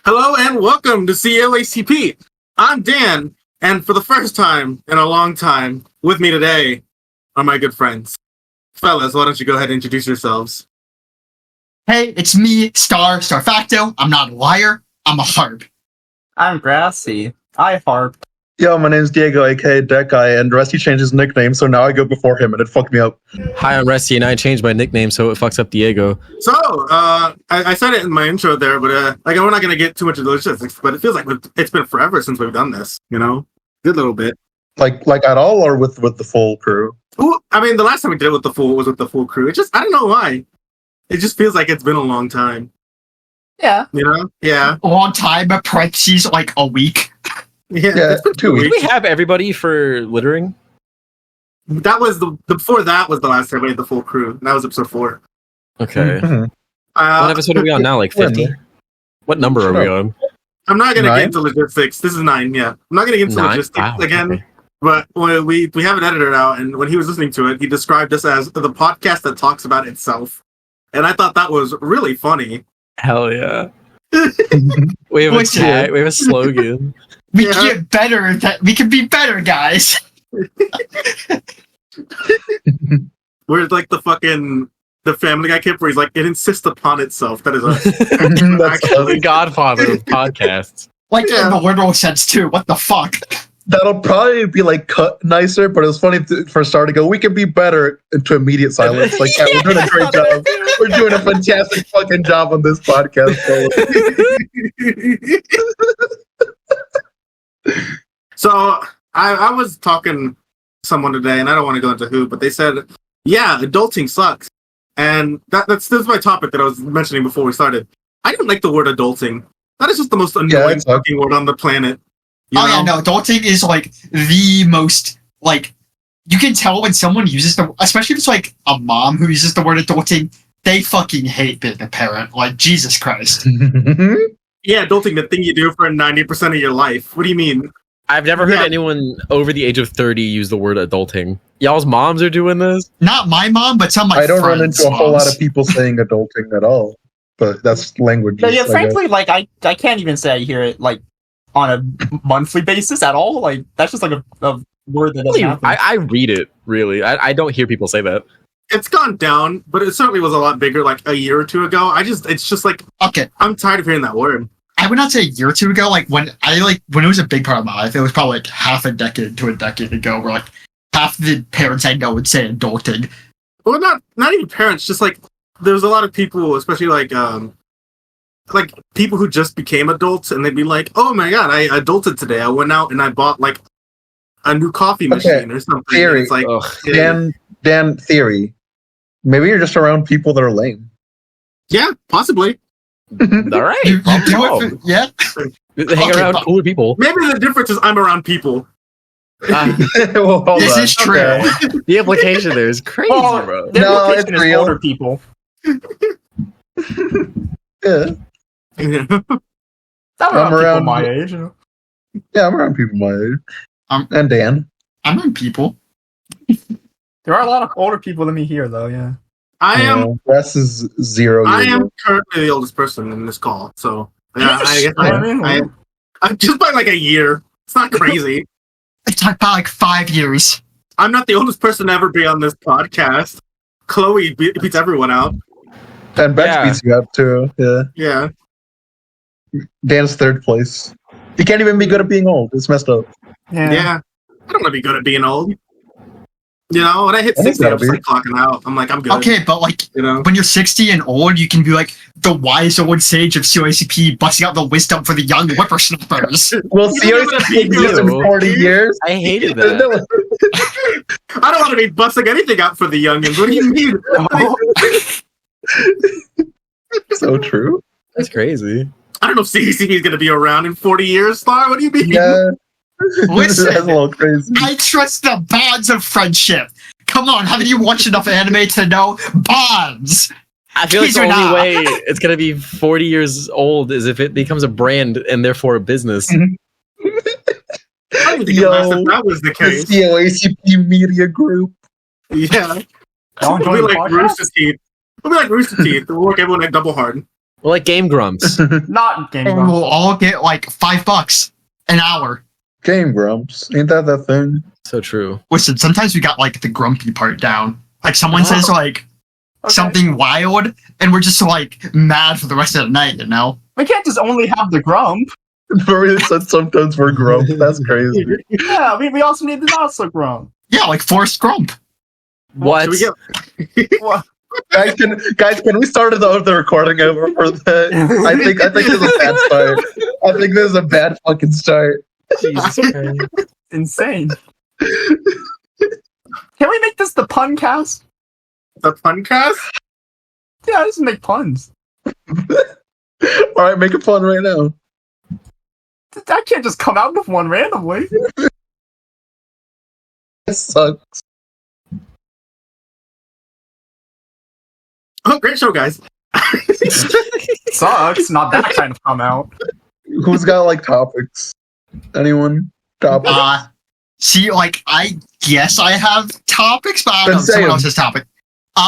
Hello and welcome to Coacp. I'm Dan, and for the first time in a long time, with me today are my good friends. Fellas, why don't you go ahead and introduce yourselves? Hey, it's me, Starfacto. I'm not a liar. I'm a harp. I'm Grassy. I harp. Yo, my name's Diego, aka Deck Guy, and Resty changed his nickname, so now I go before him, and it fucked me up. Hi, I'm Resty, and I changed my nickname, so it fucks up Diego. So, I said it in my intro there, but we're not gonna get too much of the logistics. But it feels like it's been forever since we've done this. You know, good little bit. Like at all, or with the full crew? Ooh, I mean, the last time we did it with the full crew. It just I don't know why. It just feels like it's been a long time. Yeah. You know? Yeah. A long time, but parentheses like a week. Yeah, 2 weeks. Did we have everybody for littering? That was the before that was the last time we had the full crew. That was episode 4. Okay. Mm-hmm. What episode are we on now? Like 50? What number are we on? I'm not going to 9? get into logistics. This is 9, yeah. I'm not going to get into 9? logistics Wow, again. okay. But we have an editor out, and when he was listening to it, he described us as the podcast that talks about itself. And I thought that was really funny. Hell yeah. We have a tag, we have a slogan. We can get better. We can be better, guys. We're like the Family Guy kid where he's like, it insists upon itself. That is us. That's The godfather of podcasts. Like in the literal sense too. What the fuck? That'll probably be like cut nicer, but it was funny for Star to go, we can be better, into immediate silence. Like, yeah, we're doing a great job. We're doing a fantastic fucking job on this podcast. So I was talking to someone today, and I don't want to go into who, but they said, yeah, adulting sucks. And this is my topic that I was mentioning before we started. I don't like the word adulting. That is just the most annoying fucking word on the planet. Yeah, no, adulting is like the most, like, you can tell when someone uses especially if it's like a mom who uses the word adulting, they fucking hate being a parent. Like, Jesus Christ. Yeah, adulting, the thing you do for 90% of your life. What do you mean? I've never heard anyone over the age of 30 use the word adulting. Y'all's moms are doing this? Not my mom, but some of my I don't friends' run into a whole moms. lot of people saying adulting at all, but that's language. Yeah, frankly, like, I can't even say I hear it, like, on a monthly basis at all. Like, that's just like a word that doesn't happen. I read it, really. I don't hear people say that. It's gone down, but it certainly was a lot bigger like a year or two ago. It's just like, Okay, I'm tired of hearing that word. I would not say a year or two ago. Like when it was a big part of my life, it was probably like half a decade to a decade ago, where like half the parents I know would say adulting. Well, not even parents, just like there's a lot of people, especially like people who just became adults, and they'd be like, "Oh my god, I adulted today. I went out and I bought like a new coffee machine or something." Theory. It's like, Dan, theory. Maybe you're just around people that are lame. yeah, possibly. All right. You do it, yeah. Hang around cooler people. Maybe the difference is I'm around people. Well, hold This on. is true. Okay. The implication there is crazy, bro. The No, implication it's is real. older people. Yeah. I'm I'm around people around- my age. You know? Yeah, I'm around people my age. And Dan. I'm on people. There are a lot of older people than me here, though. Yeah. I am. Wes is 0 I years am old. currently the oldest person in this call, so yeah, Yes, I'm just by like a year. It's not crazy. It's like about like 5 years. I'm not the oldest person to ever be on this podcast. Chloe beats everyone out. And Bench Yeah. beats you up too. Yeah. Yeah. Dan's 3rd place. He can't even be good at being old. It's messed up. Yeah. I don't want to be good at being old. You know, when I hit I think 60, I'm that'll just like clocking out. I'm like, I'm good. Okay, but like You know? when you're 60 and old, you can be like the wise old sage of COACP, busting out the wisdom for the young whippersnappers. We'll You see don't how even he exists in know. 40 years. I hated that. I don't want to be busting anything out for the youngins. What do you mean? So true. That's crazy. I don't know if CCP is going to be around in 40 years, Star. What do you mean? Yeah. Listen. That's a little crazy. I trust the bonds of friendship. Come on, haven't you watched enough anime to know bonds? I feel like These the are only not. way it's going to be 40 years old is if it becomes a brand and therefore a business. I didn't think that was the The case. COACP Media Group. Yeah. Y'all We'll enjoy be the like podcast? Rooster Teeth. We'll be like Rooster Teeth. We'll work everyone like double hard. Well, like Game Grumps. Not Game And Grumps. we'll all get like $5 an hour. Game Grumps. Ain't that thing? So true. Listen, sometimes we got like the grumpy part down. Like someone says like Okay. something wild, and we're just like mad for the rest of the night, you know? We can't just only have the grump. Maria said sometimes we're grumps. That's crazy. Yeah, we also need the not so grump. Yeah, like forced grump. What? Should we get? What? Guys, can we start the recording over for that? I think this is a bad start. I think this is a bad fucking start. Jesus Christ. Insane. Can we make this the pun cast? The Funcast? Yeah, just make puns. All right, make it fun right now. I can't just come out with one randomly. This sucks. Oh, great show, guys. Sucks. Not that kind of come out. Who's got like topics? Anyone? Topics? See, like, I guess I have topics, but I Then don't know say someone 'em. else's topic.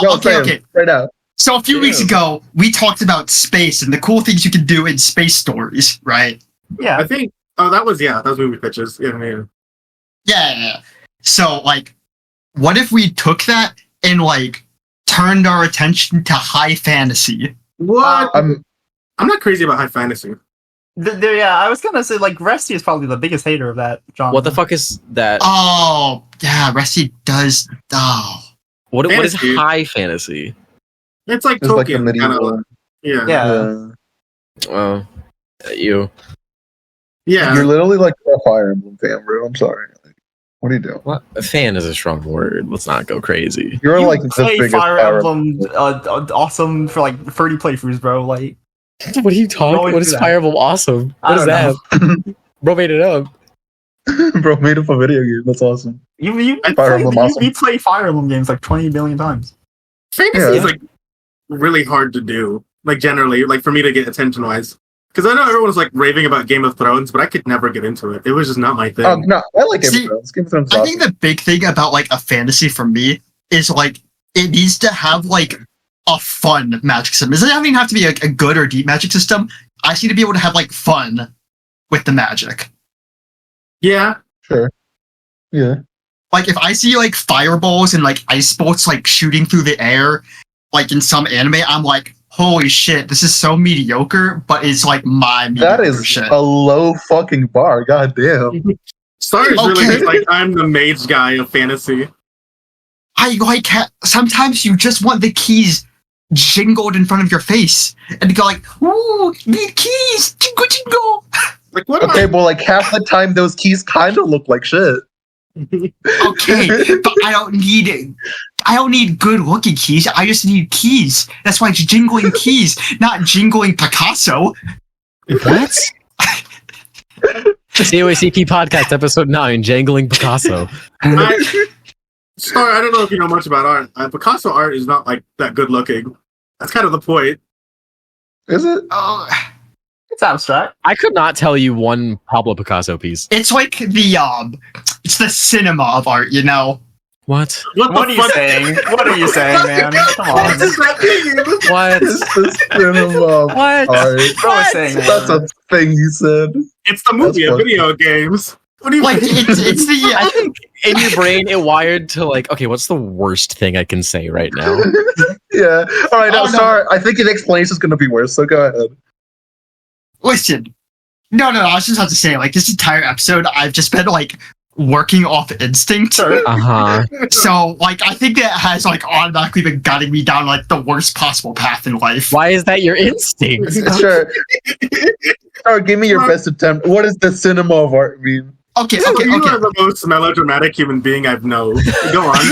No, say 'em Okay. right now. So a few weeks Damn. ago, we talked about space and the cool things you can do in space stories, right? Yeah. I think. Oh, that was movie pitches. Yeah. Yeah. So, like, what if we took that and, like, turned our attention to high fantasy? What? I'm I'm not crazy about high fantasy. Yeah, I was gonna say, like, Resty is probably the biggest hater of that genre. What the fuck is that? Oh, yeah, Resty does. Oh. What is fantasy. high fantasy? It's like it's like the Tolkien, kind medieval. of. Yeah. Yeah. Oh, you. Yeah. You're literally like a Fire Emblem fan, bro. I'm sorry. Like, what are you doing? What? A fan is a strong word. Let's not go crazy. You're You like the play biggest Fire Fire Emblem awesome for like 30 playthroughs, bro. Like, What are you talking? always What do is that. Fire Emblem awesome? I What is don't that? Bro made it up. Bro made up a video game. That's awesome. you Fire Emblem awesome. we play Fire Emblem games like 20 billion times. Fantasy Yeah. is like really hard to do. Like generally, like for me to get attention wise. Because I know everyone's like raving about Game of Thrones, but I could never get into it. It was just not my thing. No, I like Game See, of Thrones. Game of Thrones is I awesome. think the big thing about, like, a fantasy for me is, like, it needs to have, like, a fun magic system. It doesn't even have to be a good or deep magic system. I just need to be able to have, like, fun with the magic. Yeah. Sure. Yeah. Like, if I see, like, fireballs and, like, ice bolts, like, shooting through the air, like, in some anime, I'm like, holy shit, this is so mediocre, but it's, like, my mediocre That is shit. a low fucking bar. God damn. Sorry, is really Okay. just like I'm the mage guy of fantasy. I, like, sometimes you just want the keys jingled in front of your face, and you go like, ooh, need keys, jingle, jingle. Like what? Okay, well, like half the time those keys kind of look like shit. Okay, but I don't need good looking keys. I just need keys. That's why it's jingling keys, not jingling Picasso. What? COACP Podcast Episode 9, Jangling Picasso. Sorry, I don't know if you know much about art. Picasso art is not like that good looking. That's kind of the point. Is it? Oh, It's abstract. I could not tell you one Pablo Picasso piece. it's like it's the cinema of art, you know. What? What are you saying? What are you saying, man? Come What on. does that mean? What? It's the cinema. What? Art. Bro is saying, That's man. a thing you said. It's the movie That's of video games. What do you Like mean? it's the I think in your brain it wired to like, okay, what's the worst thing I can say right now? Yeah. All right. Oh, No, no. sorry. I think an explanation is going to be worse. So go ahead. listen. No, I was just about to say, like, this entire episode, I've just been like working off instinct. Uh-huh. So, like, I think that has like automatically been guiding me down like the worst possible path in life. Why is that your instinct? Sure. All right. Give me your best attempt. What does the cinema of art mean? Okay. You are the most melodramatic human being I've known. Go on.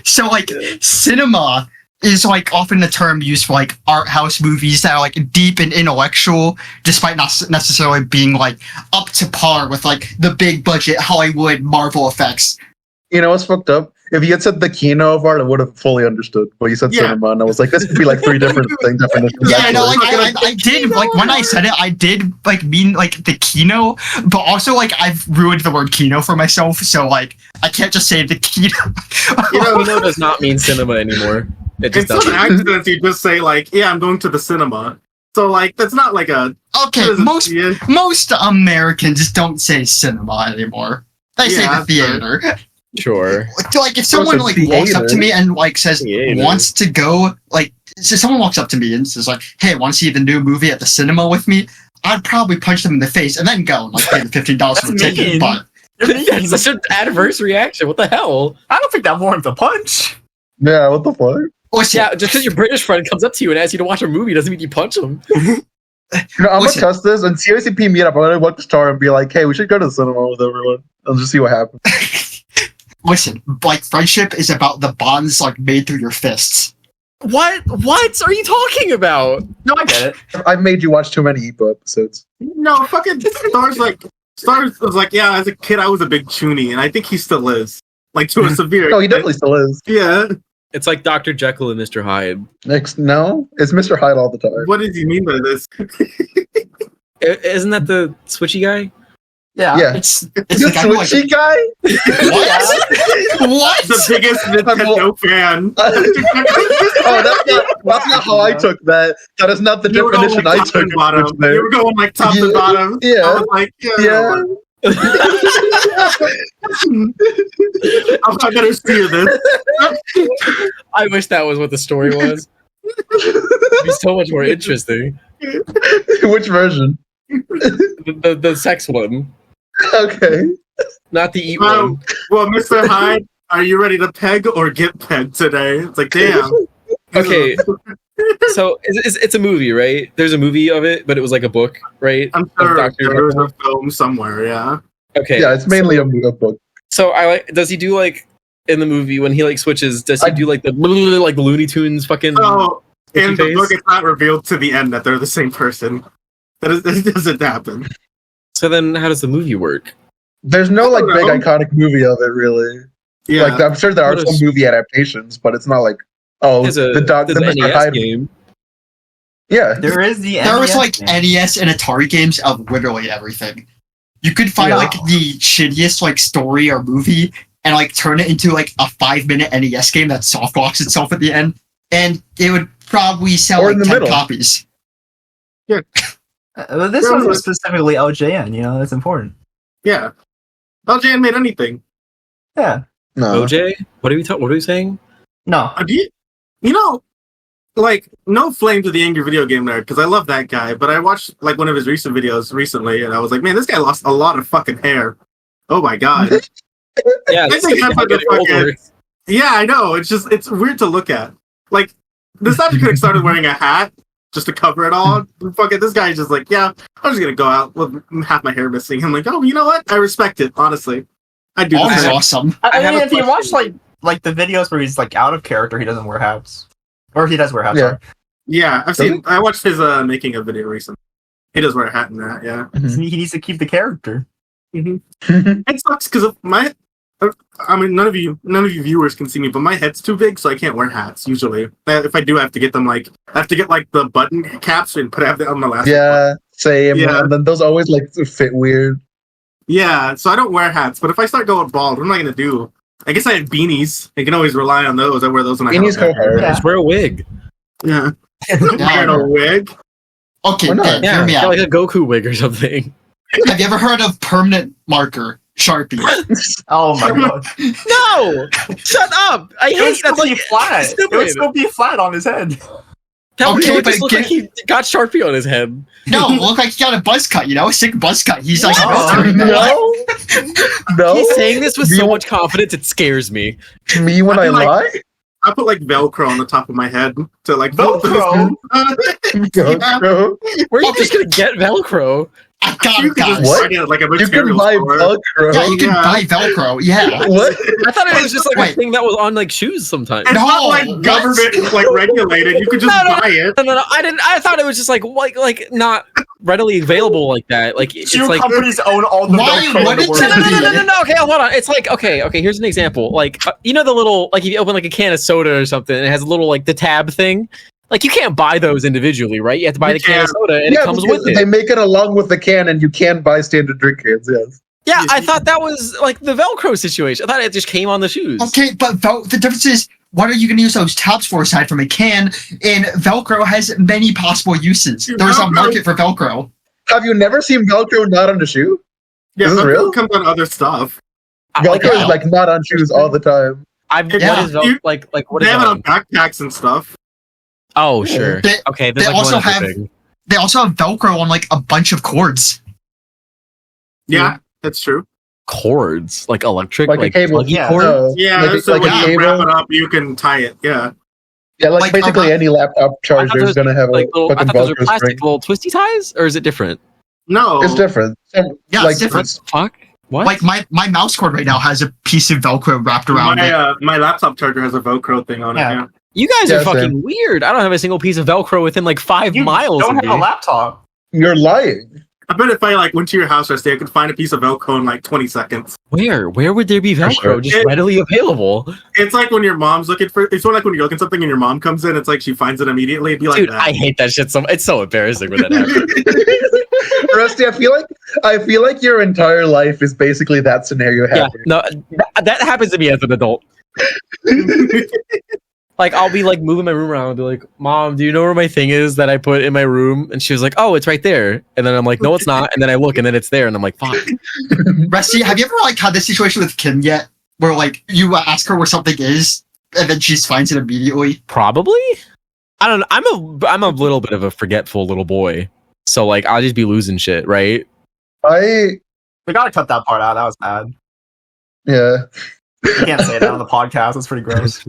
So, like, cinema is like often a term used for like art house movies that are like deep and intellectual, despite not necessarily being like up to par with like the big budget Hollywood Marvel effects. You know what's fucked up? If you had said the kino of art, I would have fully understood. But you said Yeah. cinema, and I was like, this could be like three different things. Definitions. Yeah, no, actually. like I did like when I said it, I did like mean like the kino, but also like I've ruined the word kino for myself, so like I can't just say the kino. You know, Kino does not mean cinema anymore. It In just some doesn't. accidents, you just say like, "Yeah, I'm going to the cinema." So like, that's not like a. Okay, most Americans don't say cinema anymore. They say Yeah, the theater. Sure. Like if someone like walks up to me and like says Theater. wants to go, like so someone walks up to me and says like, "Hey, want to see the new movie at the cinema with me?" I'd probably punch them in the face and then go and like pay the $15 for the That's ticket. mean. But That's such an adverse reaction. What the hell? I don't think that warrants a punch. Yeah, what the fuck? listen, Yeah, just because your British friend comes up to you and asks you to watch a movie doesn't mean you punch him. I'm gonna Listen. test this and COCP meetup. I'm gonna walk the star and be like, "Hey, we should go to the cinema with everyone and just see what happens." listen, like friendship is about the bonds like made through your fists. What? What are you talking about? No, I get it. I've made you watch too many EPO episodes. No, fucking Stars was like, yeah, as a kid, I was a big chuny, and I think he still is, like to a severe. No, he definitely still is. Yeah. It's like Dr. Jekyll and Mr. Hyde. No, it's Mr. Hyde all the time. What does he mean by this? Isn't that the switchy guy? Yeah. It's The the guy who, like, Switchy guy? what? What? The biggest Nintendo fan. Oh, that's not how I took that. That is not the You were going, definition like, I top took. and bottom. of there. You were going like top to bottom. Yeah. I was like, Yeah. I'm not gonna steer this. I wish that was what the story was. It'd be so much more interesting. Which version? The sex one, Okay. not the eat Well, one. well, Mr. Hyde, are you ready to peg or get pegged today? It's like, damn. Okay. So it's a movie, right? There's a movie of it, but it was like a book, right? I'm Of sure Dr. there's Jekyll. a film somewhere, yeah. Okay. Yeah, it's mainly a book. So I like. Does he do like in the movie when he like switches? Does he do like the like Looney Tunes fucking? So, in the face? book, it's not revealed to the end that they're the same person. That doesn't happen. So then, how does the movie work? There's no I like don't big know. iconic movie of it, really. Yeah. Like I'm sure there are What some is- movie adaptations, but it's not like There's the Mr. NES Hyde. game. Yeah. There is the There was NES like game. NES and Atari games of literally everything. You could find Yeah. like the shittiest like story or movie and like turn it into like a 5-minute NES game that softbox itself at the end, and it would probably sell Or like in the 10 middle. copies. But this Yeah, one but- was specifically LJN, you know, that's important. Yeah. LJN made anything. Yeah. No. OJ, what are we talking? What are we saying? No. You know, like, no flame to the angry video game nerd, because I love that guy, but I watched, like, one of his recent videos recently, and I was like, man, this guy lost a lot of fucking hair. Oh my god. Yeah, I this think is that's how like a getting older. fucking- Yeah, I know. It's weird to look at. Like, the Nostalgia Critic started wearing a hat just to cover it all. Fucking, this guy's just like, yeah, I'm just gonna go out with half my hair missing. I'm like, oh, you know what? I respect it, honestly. I do All the is same. awesome. I I have mean, a if you watch question. like the videos where he's like out of character, he doesn't wear hats, or he does wear hats. Yeah. Sorry. Yeah, Does he? I watched his making a video recently. He does wear a hat in that, yeah. He needs to keep the character. It sucks because I mean, none of you viewers can see me, but my head's too big, so I can't wear hats usually. If I do, I have to get them I have to get like the button caps and put it on the last. Yeah, same. Yeah. And then those always like fit weird. Yeah, so I don't wear hats. But if I start going bald, what am I gonna do? I guess I have beanies. I can always rely on those. I wear those when I Beanies have go hard. Yeah. Just wear a wig. Yeah, wearing a wig. Okay, Why not? Dan, Yeah, hear me get out. like a Goku wig or something. Have you ever heard of permanent marker Sharpie? Oh my god! No, shut up! I It would hate still that's be like flat. It would stupid. still be flat on his head. That would Okay, just but look get- like he got Sharpie on his head. No, look like he got a buzz cut, you know? A sick buzz cut. He's like, No. No. He's saying this with Me so when- much confidence it scares me. Me when I I feel like- lie? I put like Velcro on the top of my head to like Velcro? Velcro. Where are you just gonna get Velcro? I got You it, can just guys. What? find it at, like a You can material buy store. Velcro. Yeah, you can Yeah. buy Velcro. Yeah. What? I thought it was just like a Wait. thing that was on like shoes sometimes. It's No, not like what? government like regulated. You could just No, no, buy it. No, I didn't. I thought it was just like not readily available like that. Like it's Shoe like. companies own all the Why Velcro in would the it world. be? No. Okay, hold on. It's like okay. Here's an example. Like you know the little like if you open like a can of soda or something, and it has a little like the tab thing. Like you can't buy those individually, right? You have to buy You the can of can. soda, and it comes because with They it. make it along with the can, and you can buy standard drink cans. Yes. Yeah, I thought that was like the Velcro situation. I thought it just came on the shoes. Okay, but the difference is what are you going to use those tabs for aside from a can? And Velcro has many possible uses. There's a market for Velcro. Have you never seen Velcro not on the shoe? Yeah, Is this Velcro real? comes on other stuff. Velcro is like not on shoes all the time. What Yeah. is like what They is have it that on backpacks and stuff. Oh, sure. They- Okay, there's they like also one other have- thing. They also have Velcro on like a bunch of cords. Yeah, that's true. Cords, like electric, Like a like cable. pluggy Yeah. cord. No, Yeah, like, so like when a you wrap cable. it up, you can tie it. Yeah. Yeah, like Like, basically any laptop charger those is gonna have Like a little, I fucking thought those were Velcro plastic string. little twisty ties, or is it different? No. It's different. Yeah, like, it's different. Fuck. What? Like my mouse cord right now has a piece of Velcro wrapped around it. My laptop charger has a Velcro thing on Yeah. it. Yeah. You guys Yeah, are fucking same. weird. I don't have a single piece of Velcro within like 5 You miles don't of have a me. laptop. You're lying. I bet if I went to your house yesterday, I could find a piece of Velcro in like 20 seconds. Where? Where would there be For Velcro sure. just readily available? It's like when your mom's looking for. It's like when you're looking something and your mom comes in. It's like she finds it immediately. It'd be like Dude, that. I hate that shit. It's so embarrassing when that happens. Rusty, I feel like your entire life is basically that scenario Yeah, happening. no, that happens to me as an adult. Like, I'll be like moving my room around and be like, Mom, do you know where my thing is that I put in my room? And she was like, oh, it's right there. And then I'm like, no, it's not. And then I look and then it's there. And I'm like, fuck. Resty, have you ever like had this situation with Kim yet? Where like you ask her where something is and then she just finds it immediately? Probably. I don't know. I'm a little bit of a forgetful little boy. So like, I'll just be losing shit, right? I We gotta cut that part out. That was bad. yeah. You can't say that on the podcast. That's pretty gross.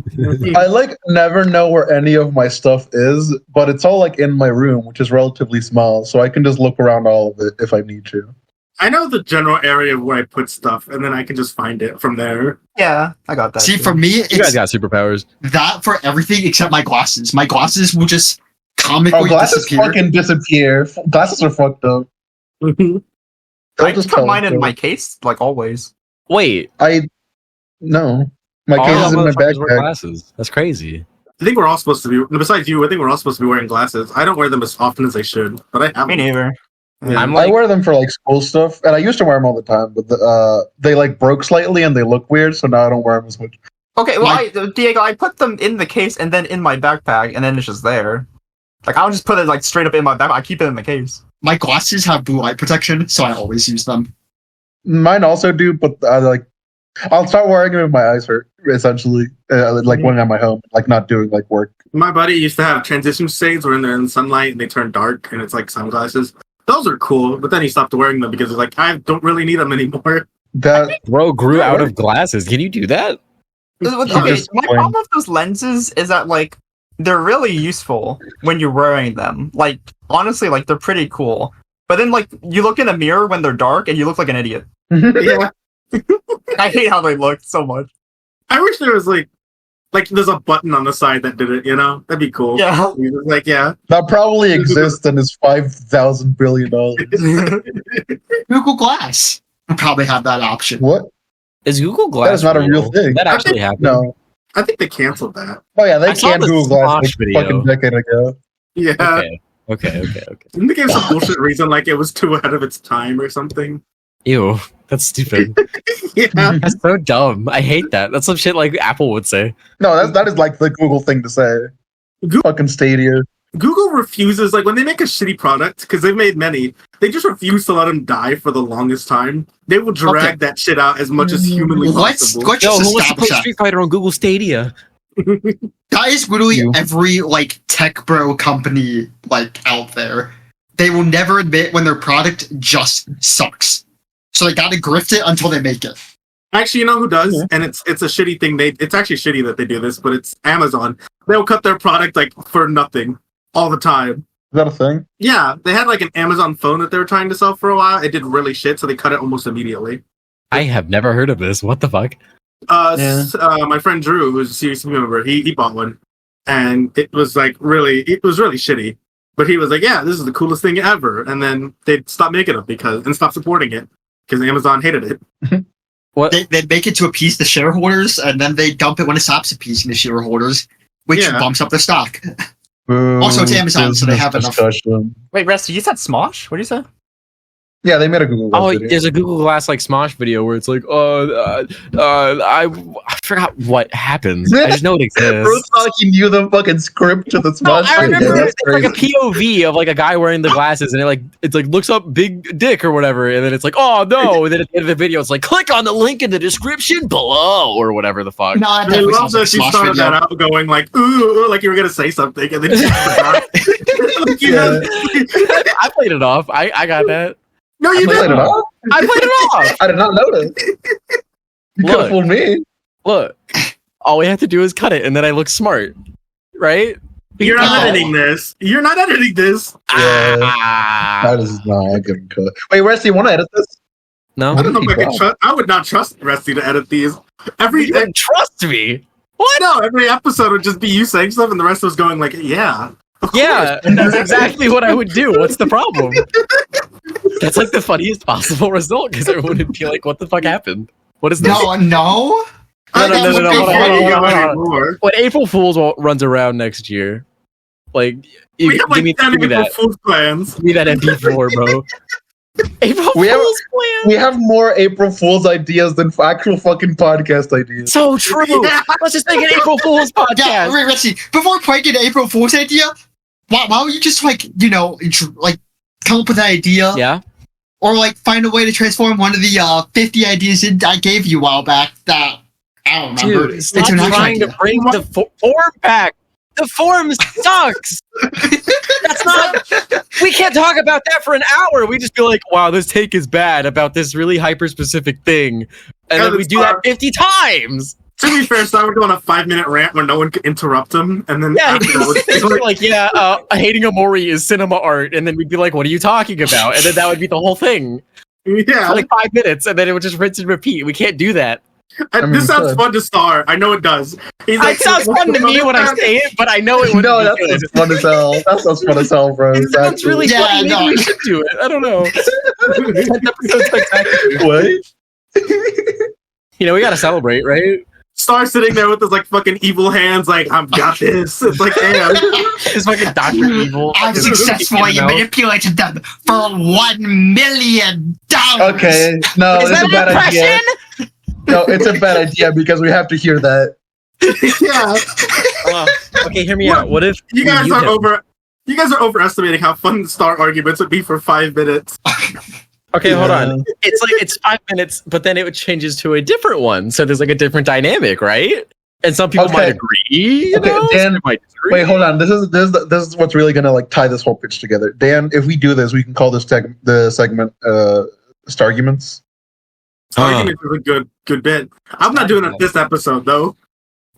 I like never know where any of my stuff is, but it's all like in my room, which is relatively small, so I can just look around all of it if I need to. I know the general area where I put stuff, and then I can just find it from there. Yeah, I got that. See, too. for me, You guys it's got superpowers. that for everything except my glasses. My glasses will just Oh, comically glasses disappear. fucking disappear. Glasses are fucked up. I They'll just put tell mine us, in though. my case, like always. Wait. No. My all case is in my motherfuckers wear backpack. glasses. That's crazy. I think we're all supposed to be. Besides you, I think we're all supposed to be wearing glasses. I don't wear them as often as I should, but I have Me them. neither. Yeah. I'm I like, wear them for like school stuff, and I used to wear them all the time, but they like broke slightly and they look weird, so now I don't wear them as much. Okay, well, My- Diego, I put them in the case and then in my backpack, and then it's just there. Like, I'll just put it like straight up in my backpack. I keep it in the case. My glasses have blue light protection, so I always use them. Mine also do, but I'll start wearing them if my eyes hurt. Essentially, like when I'm at home, like not doing like work. My buddy used to have transition shades where they're in the sunlight and they turn dark, and it's like sunglasses. Those are cool, but then he stopped wearing them because he's like, I don't really need them anymore. That bro grew out of glasses. Can you do that? Okay, just my plain. problem with those lenses is that, like, they're really useful when you're wearing them. Like, honestly, like, they're pretty cool. But then, like, you look in a mirror when they're dark and you look like an idiot. Yeah. I hate how they look so much. I wish there was like there's a button on the side that did it, you know? That'd be cool. Yeah. He was like, yeah. that probably exists and is $5,000 billion. Google Glass will probably have that option. What? Is Google Glass? That is not a real thing. That actually happened. No. I think they canceled that. Oh yeah, they I saw canned the Google Glass like Smosh video. a fucking decade ago. Yeah. Okay. Didn't they give some bullshit reason like it was too ahead of its time or something? Ew, that's stupid. Yeah. That's so dumb. I hate that. That's some shit like Apple would say. No, that is like the Google thing to say. Fucking Stadia. Google refuses, like, when they make a shitty product, because they've made many, they just refuse to let them die for the longest time. They will drag Okay. that shit out as much as humanly Let's possible. Yo, just who wants to play establish that. Street Fighter on Google Stadia? That is literally You. every like tech bro company like out there. They will never admit when their product just sucks. So they gotta grift it until they make it. Actually, you know who does? Yeah. And it's a shitty thing. It's actually shitty that they do this, but it's Amazon. They'll cut their product, like, for nothing all the time. Is that a thing? Yeah, they had, like, an Amazon phone that they were trying to sell for a while. It did really shit, so they cut it almost immediately. I have never heard of this. What the fuck? My friend Drew, who's a CSC member, he bought one, and it was really shitty. But he was like, "Yeah, this is the coolest thing ever." And then they stopped making them and stopped supporting it because Amazon hated it. What? They make it to appease the shareholders, and then they dump it when it stops appeasing the shareholders, which Yeah. bumps up their stock. Boom, Also, it's Amazon, so they business have enough. discussion. Wait, Resty, you said Smosh? What did you say? Yeah, they made a Google Glass Oh, video. there's a Google Glass like Smosh video where it's like, I forgot what happens. I just know it exists. Bruce thought he knew the fucking script to the No, Smash I video. remember That's it's like a crazy. POV of like a guy wearing the glasses, and it's like looks up big dick or whatever, and then it's like, oh no, and then at the end of the video, it's like click on the link in the description below or whatever the fuck. No, I I definitely love sounds like that you Smosh started video. that out going like, ooh, like you were gonna say something, and then you forgot. Like, you know- I played it off. I got that. No, you You played didn't. it off? I played it off. I did not notice. You could Look. have fooled me. Look, all we have to do is cut it, and then I look smart, right? You're not No. editing this. You're not editing this. Ah. That is not a good cut. Wait, Resty, you want to edit this? No, I don't know if I Wow. can trust. I would not trust Resty to edit these. Every you didn't trust me. What? no, every episode would just be you saying stuff, and the rest of us going like, yeah. of Yeah, course. that's exactly what I would do. What's the problem? That's like the funniest possible result because everyone would be like, "What the fuck happened? What is this?" No. No, I no, think no, it's no, okay hold on, for hold on, you to hold on, go hold on. anymore. When April Fool's runs around next year, like, We have give me like 10 give me April that, Fool's plans. give me that MP4, bro. April We have- Fool's plan. We have more April Fool's ideas than actual fucking podcast ideas. So true. Yeah. Let's just make an April Fool's Yeah, podcast. wait, Resty, before playing an April Fool's idea, why don't you just like like come up with an idea, Yeah. or like find a way to transform one of the 50 ideas I gave you a while back that I don't remember Dude, stop into an actual trying to idea. bring the form back. The form sucks. That's not. We can't talk about that for an hour. We just be like, "Wow, this take is bad about this really hyper specific thing," and then we do that 50 times. To be fair, Star would go on a 5-minute rant where no one could interrupt him, and then Yeah, after that would- it's like, yeah, hating Amori is cinema art, and then we'd be like, "What are you talking about?" And then that would be the whole thing yeah. for like 5 minutes, and then it would just rinse and repeat. We can't do that. And I mean, this sounds good. fun to Star. I know it does. He's It sounds fun to me when I say it, but I know it wouldn't No, be that good. sounds fun as hell. That sounds fun as hell, bro. It sounds really Yeah, funny. Maybe no. we should do it. I don't know. 10th episode spectacular. What? You know, we gotta celebrate, right? Star sitting there with his like fucking evil hands, like I've got this. It's like, damn. It's fucking Dr. Evil. I've successfully You know? manipulated them for $1 million. Okay, no, Is it's that a an bad idea. impression? No, it's a bad idea because we have to hear that. Yeah. Okay, hear me out. What if You we guys mute are him? over. You guys are overestimating how fun Star arguments would be for 5 minutes. Okay, hold Yeah. on. It's like it's 5 minutes, but then it changes to a different one. So there's like a different dynamic, right? And some people Okay. might agree. You Okay, know? Dan, Some might disagree. Wait, hold on. This is what's really gonna like tie this whole pitch together. Dan, if we do this, we can call this the segment Starguments. Arguments is a good bit. I'm not doing it this episode though.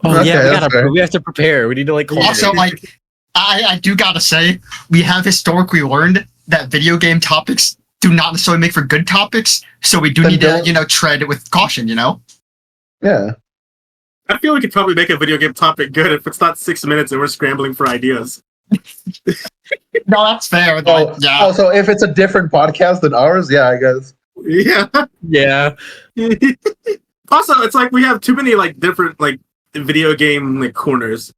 Oh Okay, yeah, that's fair. we have to prepare. We need to like Also, coordinate. like, I do gotta say, we have historically learned that video game topics do not necessarily make for good topics, so we do Then need to, don't- tread with caution, Yeah. I feel we could probably make a video game topic good if it's not 6 minutes and we're scrambling for ideas. No, that's fair. Oh, But, yeah. Also, if it's a different podcast than ours, yeah, I guess. Yeah. Yeah. Also, it's like we have too many like different like video game like corners.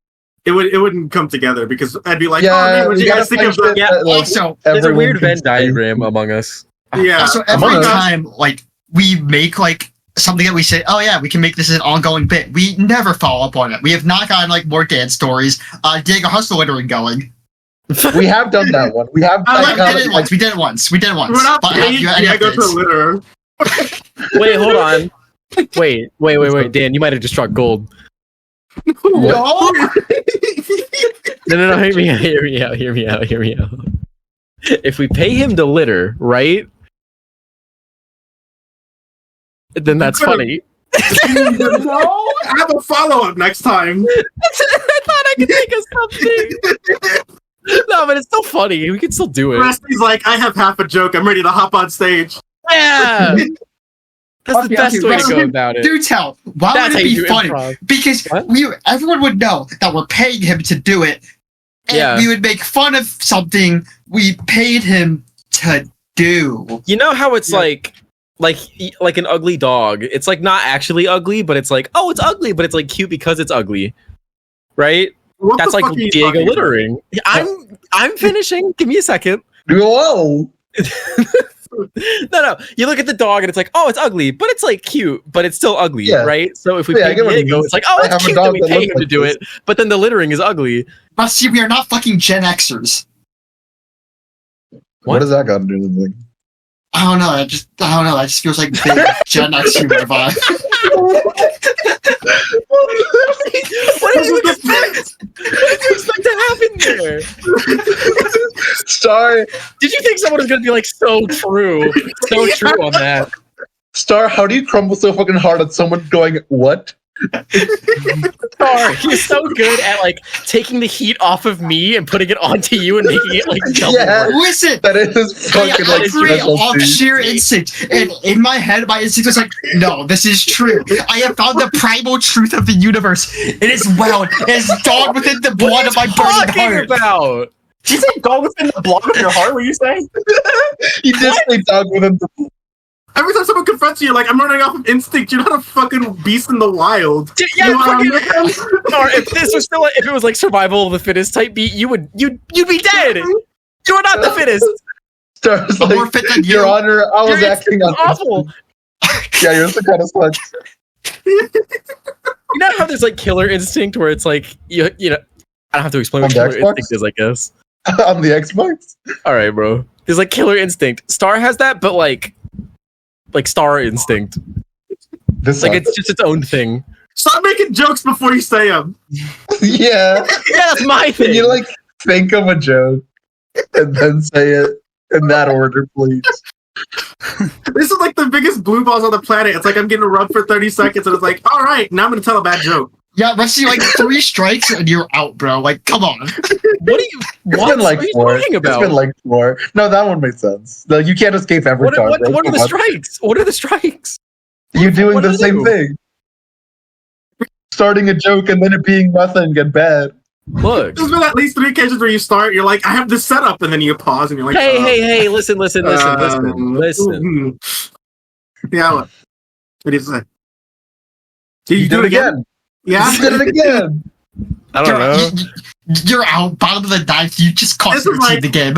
It wouldn't come together because I'd be like, oh, man, what do we you guys gotta think find of the shit that, like, Also, There's a everyone weird can Venn say. diagram among us. yeah? also every Among Us. time, like, we make, like, something that we say, oh yeah, we can make this an ongoing bit, we never follow up on it. We have not gotten, like, more dance stories, Diego Hustle littering going. We have done that one. We have. I We like like, did it once. We did it once. We're not But have paying you any Diego to updates? litter. Wait, hold on. Wait. Dan, you might have just struck gold. No! No. Hear me out. If we pay him to litter, right? Then that's funny. No, I have a follow up next time. I thought I could think of something. No, but it's still funny. We can still do it. Resty's like, I have half a joke. I'm ready to hop on stage. Yeah. That's the Yeah, best dude, way to that's- go about it. Do tell. Why That's would how it you be do funny? improv. Because What? everyone would know that we're paying him to do it, and Yeah. we would make fun of something we paid him to do. You know how it's Yeah. like an ugly dog. It's like not actually ugly, but it's like, oh, it's ugly, but it's like cute because it's ugly. Right? What That's the like fuck are you Diego talking about? littering. I'm finishing. Give me a second. Whoa! No. You look at the dog and it's like, oh, it's ugly, but it's like cute, but it's still ugly, Yeah. right? So if we Yeah, I pay get what you Diego, mean. it's like, oh, I it's have a cute dog that we that pay looks him to like do this. it, but then the littering is ugly. Rusty, we are not fucking Gen Xers. What does that got to do with it? I don't know. That just feels like big Gen X humor vibe. What did you expect? What did you expect to happen there? Star, Did you think someone was going to be like so true on that? Star, how do you crumble so fucking hard at someone going, what? Star, he's so good at like taking the heat off of me and putting it onto you and making it like double. Yeah. work. Listen, That is fucking I like operate off specialty. sheer instinct, and in my head, my instinct was like, "No, this is true. I have found the primal truth of the universe. It is well. It is dawned within the blood of my burning Talking heart." about. Did you say dog within the block of your heart? What are you saying? You just say dog within the... Every time someone confronts you, you're like, I'm running off of instinct. You're not a fucking beast in the wild. Dude, yeah, You know what I fucking, mean? or if this was still, if it was like survival of the fittest type beat, you'd be dead. You are not the fittest. Star's More like, fit than you. Your Honor, I was Your acting instinct on... was awful. Yeah, yours kind of sucks. You know how there's like killer instinct where it's like you know. I don't have to explain what On the killer Xbox? instinct is, I guess. On the Xbox? All right, bro. There's like killer instinct. Star has that, but like star instinct. This Like sucks. it's just its own thing. Stop making jokes before you say them. Yeah. Yeah, that's my Can thing. you like think of a joke and then say it in that order, please? This is like the biggest blue balls on the planet. It's like I'm getting rubbed for 30 seconds, and it's like, all right, now I'm gonna tell a bad joke. Yeah, Rusty, like 3 strikes and you're out, bro. Like, come on. What are you? It's What been like are you 4. talking about? It's been like 4. No, that one makes sense. No, you can't escape every what, time. what, bro. what are the Come on. strikes? What are the strikes? You doing what the do I same do? thing. Starting a joke and then it being nothing and bad. Look. There's been at least 3 occasions where you start, you're like, I have this setup, and then you pause, and you're like, Hey, listen. Yeah, what? What do you say? Did You do it again. Yeah? You did it again. I don't know. You're out. Bottom of the ninth. You just cost This your is team like- the game.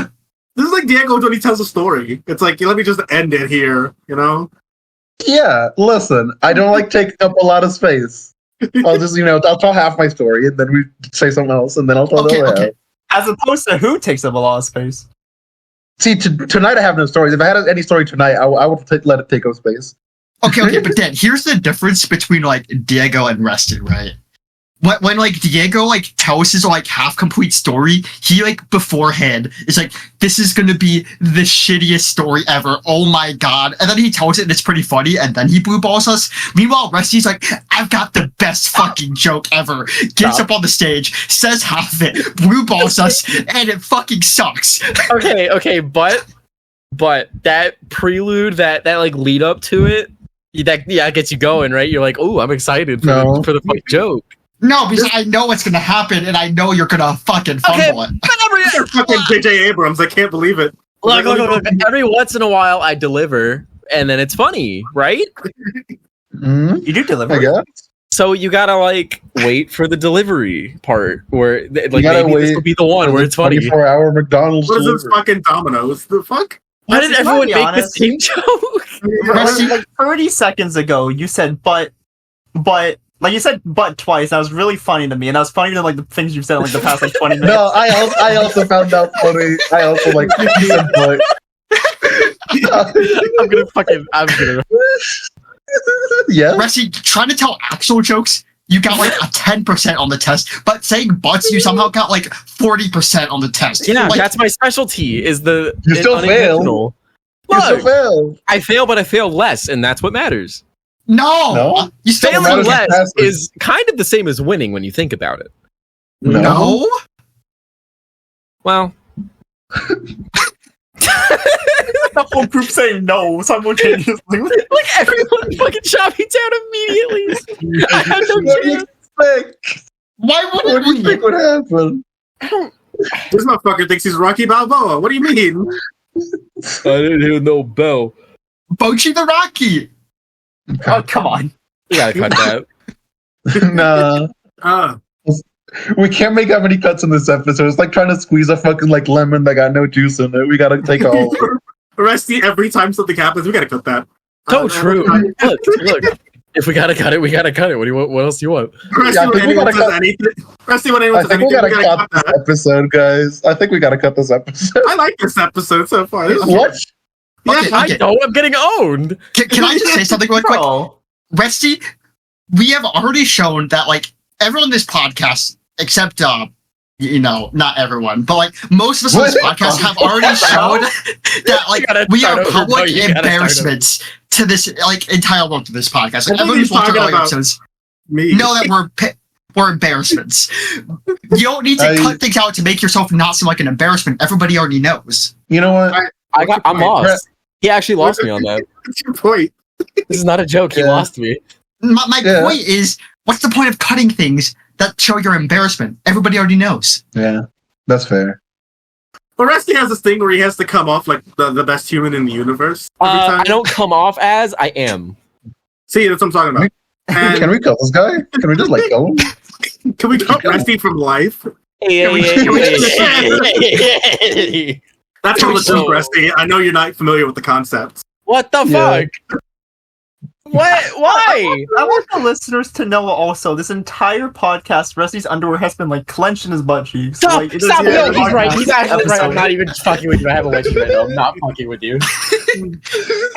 This is like Diego when he tells a story. It's like, let me just end it here, you know? Yeah, listen, I don't like taking up a lot of space. I'll just, I'll tell half my story and then we say something else and then I'll tell Okay, the other okay. half. As opposed to who takes up a lot of space. See, tonight I have no stories. If I had any story tonight, I would let it take up space. Okay, but then here's the difference between like Diego and Resty, right? When like Diego like tells his like half complete story, he like beforehand is like, this is gonna be the shittiest story ever. Oh my god. And then he tells it and it's pretty funny, and then he blue balls us. Meanwhile, Resty's like, I've got the best fucking joke ever. Gets up on the stage, says half of it, blue balls us, and it fucking sucks. Okay, but that prelude, that like lead up to it, that gets you going, right? You're like, oh, I'm excited for No. the fucking joke. No, because I know what's gonna happen, and I know you're gonna fucking fumble it. But You're fucking J.J. Abrams. I can't believe it. look. Every once in a while, I deliver, and then it's funny, right? Mm, You do deliver. I guess. So you gotta like wait for the delivery part, where like gotta maybe this wait will be the one where it's funny. 24-hour McDonald's What is this delivery. fucking Domino's? The fuck? Why did Let's everyone be make the honest. same joke? Rusty- Like 30 seconds ago, you said but, like you said but twice. That was really funny to me, and that was funnier than like the things you've said in like the past like 20 minutes. No, I also found out funny. I also like said, but I'm gonna. yeah. Resty, trying to tell actual jokes, you got like a 10% on the test, but saying butts, you somehow got like 40% on the test. Yeah, like, that's my specialty. Is the You still unintentional. You still Look, failed. I fail, but I fail less, and that's what matters. No? You still Failing matters less what passes. is kind of the same as winning when you think about it. No. The Well, whole group saying no simultaneously. like everyone fucking shot me down immediately. I had no What do you chance. expect? Why What do wouldn't you we? think would happen? This motherfucker thinks he's Rocky Balboa. What do you mean? I didn't hear no bell. Bochi the Rocky. Oh, come on. You gotta cut that. Nah. Uh, We can't make that many cuts in this episode. It's like trying to squeeze a fucking like lemon that got no juice in it. We gotta take all of it. Resty, every time something happens, we gotta cut that. So true. Look. If we gotta cut it, we gotta cut it. What else do you want? Resty, when anyone says anything, Resty, when anyone I says think we anything, gotta cut this episode, guys. I think we gotta cut this episode. I like this episode so far. This is What? Yeah, Okay, I okay. know I'm getting owned. Can I just say something really quick? Bro. Resty, we have already shown that like everyone on this podcast, except not everyone, but like most of us on this What? podcast have already shown that like You gotta we start are over, public bro. You gotta start embarrassments to this like entire world to this podcast. I Like, think everyone who's he's watched our talking earlier about- episodes me. know that we're embarrassments. You don't need to I- cut things out to make yourself not seem like an embarrassment. Everybody already knows. You know what? I'm lost. He actually lost me on that. What's your point? This is not a joke. He Yeah. lost me. My Yeah. point is, what's the point of cutting things that show your embarrassment? Everybody already knows. Yeah, that's fair. Well, Resty has this thing where he has to come off like the best human in the universe every I time. don't come off as I am. See, that's what I'm talking about. And Can we kill this guy? Can we just like kill him? can we cut Resty from life? That's from the So- truth, Resty. I know you're not familiar with the concept. What the Yeah. fuck? What? Why? I want the listeners to know also this entire podcast, Resty's underwear has been like clenched in his butt cheeks. Stop! Like, it Stop! is- No, he's right. He's actually right. I'm Episode. not even fucking with you. I have a wedgie right now. I'm not fucking with you.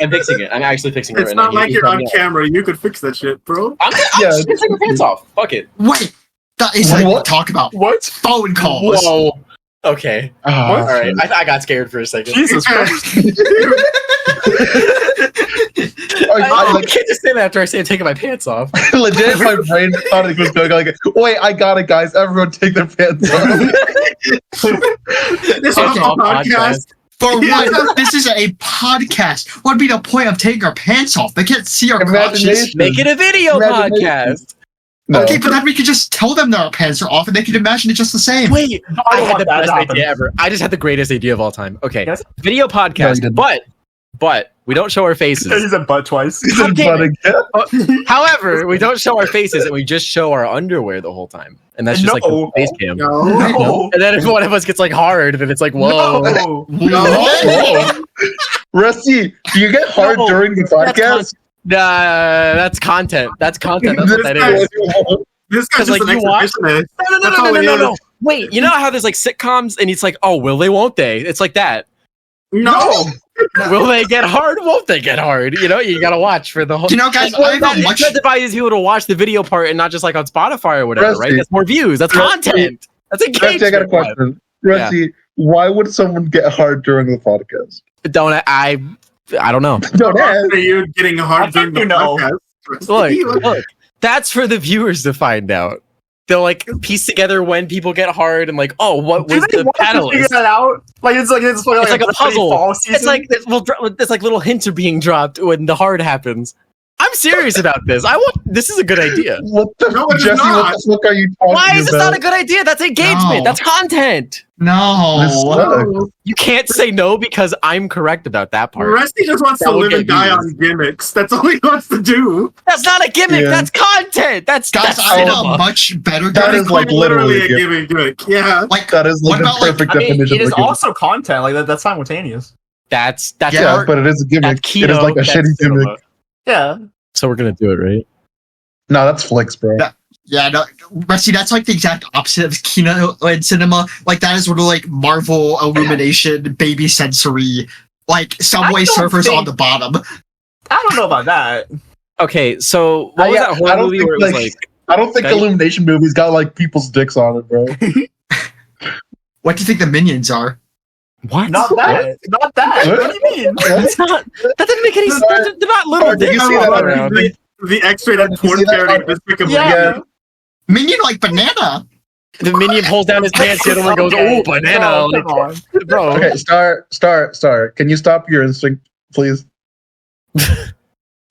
I'm fixing it. I'm actually fixing it It's right not now. like You you're tell on me off. camera. You could fix that shit, bro. I'm Yeah. just gonna take my pants off. Fuck it. Wait, that is what we What? talk about. What? Phone calls. Whoa. Okay. Ah, All right. I got scared for a second. Jesus Christ. I can't just say that after I say I'm taking my pants off. Legit, my brain thought it was going like, wait, I got it, guys. Everyone take their pants off. This Fuck was a off, podcast. For Yeah. what? This is a podcast. What would be the point of taking our pants off? They can't see our crotches. Imagination. Make it a video Imagination. podcast. No. Okay, but then we could just tell them that our pants are off and they could imagine it just the same. Wait, I I don't had want the that best to happen. idea ever. I just had the greatest idea of all time. Okay, Yes? video No, podcast, you didn't. but we don't show our faces. He said butt twice. He's God damn in front again. However, we don't show our faces and we just show our underwear the whole time, and that's just like No. the face cam. No. No. And then if one of us gets like hard, then it's like whoa. No. No. Rusty, do you get hard No, during the that's podcast? That's content. That's content. That's what that This is. This guy's 'Cause, just like, an you watch- exhibitionist. No, That's all it no. is. Wait, you know how there's like sitcoms and it's like, oh, will they, won't they? It's like that. No. Will they get hard? Won't they get hard? You know, you gotta watch for the whole. You know, guys, Well, I've no, had it's much. incentivizes people to watch the video part and not just like on Spotify or whatever, right? Rusty. That's more views. That's Rusty. content. That's engagement. Rusty, I got a question. Rusty, why would someone get hard during the podcast? Don't I don't know. Don't ask. Are you getting hard I during think the you know. podcast? Look, that's for the viewers to find out. They'll like piece together when people get hard and like, oh, what Do was they the want to figure catalyst? that out? Like it's like It's like a pretty puzzle. fall season. It's like it's like little hints are being dropped when the hard happens. I'm serious about this. This is a good idea. What the No, it is Jesse, not. what the fuck are you talking Why is this about? not a good idea? That's engagement. No. That's content. No. This sucks. You can't say no because I'm correct about that part. Rusty just wants That to will live and get die views. on gimmicks. That's all he wants to do. That's not a gimmick. Yeah. That's content. That's Guys, that's I know cinema. a much better That guy. is like literally a literally gimmick. Yeah. Like, That is like What the about, like, perfect I mean, definition it of is a gimmick. also content. Like that's simultaneous. That's Yeah, art. but it is a gimmick. That's It is like a keto, shitty that's gimmick. cinema. Yeah. So we're gonna do it, right? No, that's flicks, bro. Yeah. yeah, no, Resty, that's like the exact opposite of Kino and cinema. Like, that is sort of like Marvel Illumination, baby sensory, like Subway I don't Surfers think- on the bottom. I don't know about that. Okay, so what was Yeah, that I horror don't movie think, where it was like- like I don't think Okay. Illumination movies got like people's dicks on it, bro. What do you think the minions are? what? Not that. Not that. What? What do you mean? That's not. That didn't make any sense. They're not little Did you dicks see rolling that? around. The X-rated Did you porn see that? parody of Despicable Yeah. Me. Minion like banana. The minion pulls down his pants, the other one goes, Okay. "Oh, banana!" No, Like, come on. bro, Okay, Star. Can you stop your instinct, please? I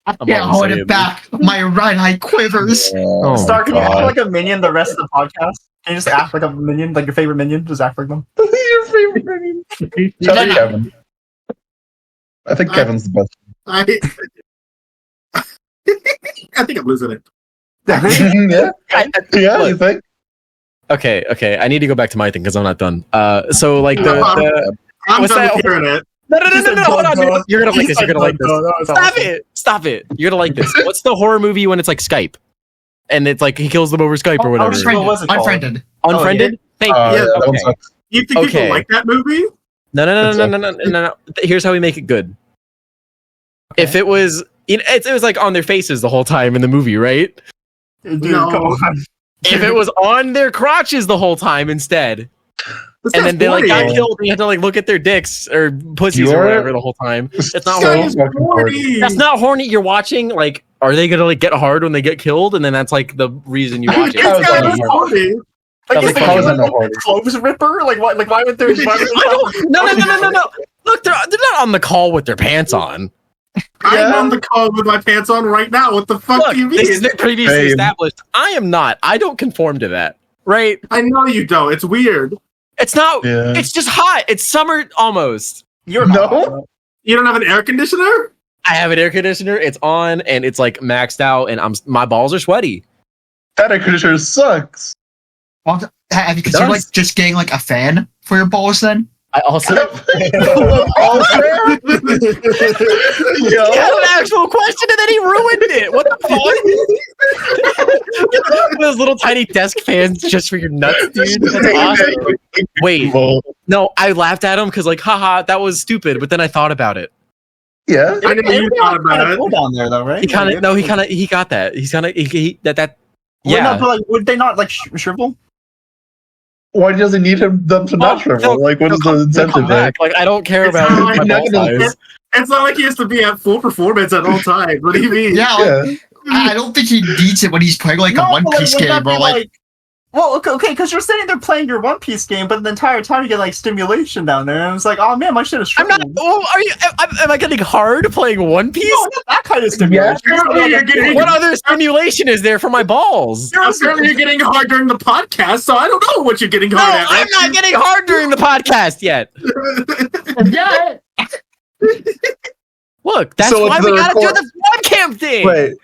I'm can't all hold saying. it back. My right eye quivers. Oh, Star, can you act God. like a minion the rest of the podcast? Can you just act like a minion, like your favorite minion? Just act like them. Your favorite minion. Shout out Kevin. I think Kevin's the best. I think I'm losing it. yeah, I- yeah. Look. You think? okay. I need to go back to my thing because I'm not done. So like the I'm what's done that? with hearing it. No, hold on, dude. You're gonna like this. You're gonna like this. Stop it. it. Stop it. You're gonna like this. What's the horror movie when it's like Skype? And it's like he kills them over Skype or whatever. What was it called? Unfriended. Unfriended? Thank you. Yeah, that one Okay. sucks. You think Okay. people like that movie? No. Here's how we make it good. If it was, it was like on their faces the whole time in the movie, right? Dude, No. come on. If it was on their crotches the whole time instead, This and guy's then they like got 40. killed, and you had to like look at their dicks or pussies or You're- whatever the whole time. It's not This guy horny. is fucking 40. That's not horny. You're watching like, are they gonna like get hard when they get killed? And then that's like the reason you watch This it. That was guy funny. is 40. Like, is Like, the how is human that not horny? clothes ripper? Like, what? Like, why would there? No. Look, they're not on the call with their pants on. I'm on the call with my pants on right now. What the fuck Look, do you this is mean? previously Same. established. I am not. I don't conform to that. Right? I know you don't. It's weird. It's not. Yeah. It's just hot. It's summer almost. You're No. not. You don't have an air conditioner? I have an air conditioner. It's on and it's like maxed out, and my balls are sweaty. That air conditioner sucks. Well, have you considered like just getting like a fan for your balls then? I also Yo. had an actual question and then he ruined it. What the fuck? Those little tiny desk fans just for your nuts, dude. That's awesome. Wait, no, I laughed at him because like, haha, that was stupid. But then I thought about it. Yeah. I know you thought about it. Cool down there, though, right? He kind of he got that. He's kind of that. Would Yeah. not, but, like, would they not like shrivel? Why does he need them to not shrivel? Like, what is the They'll incentive come there? back. Like I don't care It's about not my like- ball size. It's not like he has to be at full performance at all times. What do you mean? Yeah, like, Yeah. I don't think he needs it when he's playing like a One but, Piece would that game or be, like. Well, okay, because you're sitting there playing your One Piece game, but the entire time you get like stimulation down there, and it's like, oh man, my shit is I'm shriveled. not. Oh, are you? Am I getting hard playing One Piece? No, not that kind of stimulation. Apparently you're getting, What other stimulation is there for my balls? apparently you're getting hard during the podcast, so I don't know what you're getting No, hard at. I'm not getting hard during the podcast yet. Yeah. Look, that's So it's why the we gotta do record- the webcam thing. Wait.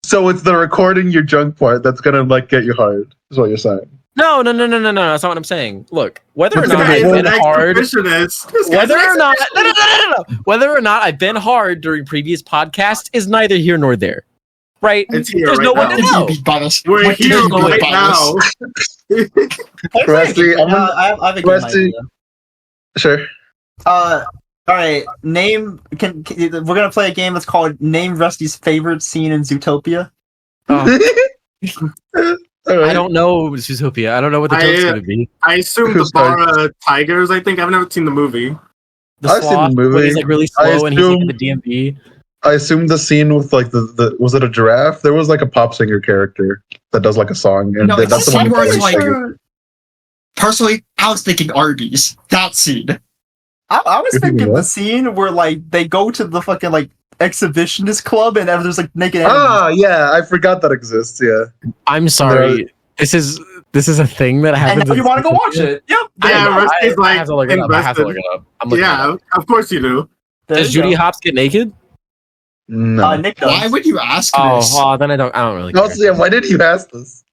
So it's the recording your junk part that's gonna like get you hard. Is what you're saying? No. That's not what I'm saying. Look, whether or This not guy I've is been an hard, exhibitionist. This guy's whether an or not, exhibitionist. no, whether or not I've been hard during previous podcasts is neither here nor there. Right? It's here There's right no now. one to know. Beat by this. We're What did here you beat right by now. this? Rusty, I'm gonna- I have a good Rusty. idea. Sure. All right. Name. We're gonna play a game that's called Name Rusty's favorite scene in Zootopia. All right. I don't know Zootopia. I don't know what the joke's gonna be. I assume the Who's starting? Bara tigers. I think I've never seen the movie. The I've seen the sloth, movie. when he's like really I slow and he's like in the assume- DMV. I assume the scene with like the was it a giraffe? There was like a pop singer character that does like a song, and No, it's that's the the one scene where that it's plays like- singing. Personally, I was thinking Arby's. That scene. I was You're thinking thinking the what? scene where like they go to the fucking like exhibitionist club and there's like naked animals. Ah, yeah, I forgot that exists. Yeah, I'm sorry. This is a thing that happens. And now you want to go watch it? Yep. I Yeah, know. Rusty's, I like, have to look it up. I have to look it up. I'm looking it Yeah, up. of course you do. There Does you Judy go. Hopps get naked? no. Nick does. Why would you ask Oh, this? well, then I don't really care. Also, yeah, why did you ask this?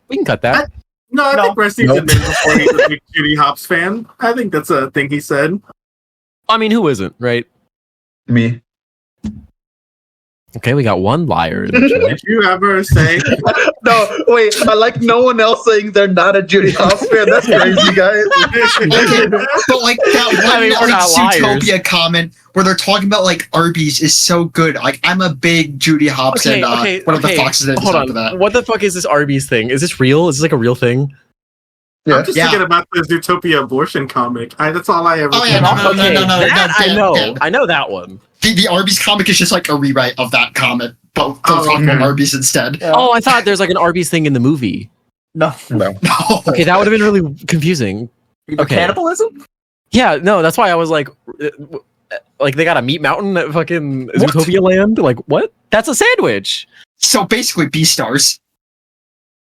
We can cut that. No, I No. think Resty Nope. did before he was a big Judy Hopps fan. I think that's a thing he said. I mean, who isn't, right? Me. Okay, we got one liar. In the chat. Did you ever say No, wait. I like no one else saying they're not a Judy Hopps fan. That's crazy, guys. Okay, but like that one I mean, we're like, not liars. Zootopia comment where they're talking about like Arby's is so good. Like I'm a big Judy Hopps and one of the foxes that Hold for on. that. What the fuck is this Arby's thing? Is this real? Is this like a real thing? Yeah. I'm just Yeah. thinking about the Zootopia abortion comic. That's all I ever Oh, yeah, thought. no, that I Dan, know. Dan. I know that one. The Arby's comic is just like a rewrite of that comment, but they're Oh, talking about okay. Arby's instead. Yeah. Oh, I thought there's like an Arby's thing in the movie. No. No. No. Okay, that would have been really confusing. Okay. Cannibalism? Yeah, no, that's why I was like they got a meat mountain at fucking Zootopia Land. Like, what? That's a sandwich. So basically, B-stars.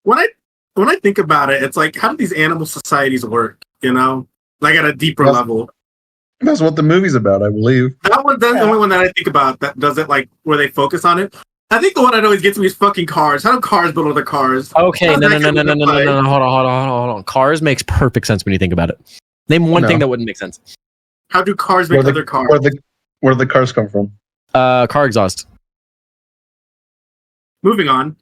When I think about it, it's like, how do these animal societies work? You know, like at a deeper Well, level. That's what the movie's about, I believe. That's the only one that I think about that does it, like where they focus on it. I think the one that always gets me is fucking cars. How do cars build other cars? Okay, How's no, that no, no, no, gonna no, no, play? no, no, hold on. Cars makes perfect sense when you think about it. Name one No. thing that wouldn't make sense. How do cars make other cars? Where the cars come from? Car exhaust. Moving on.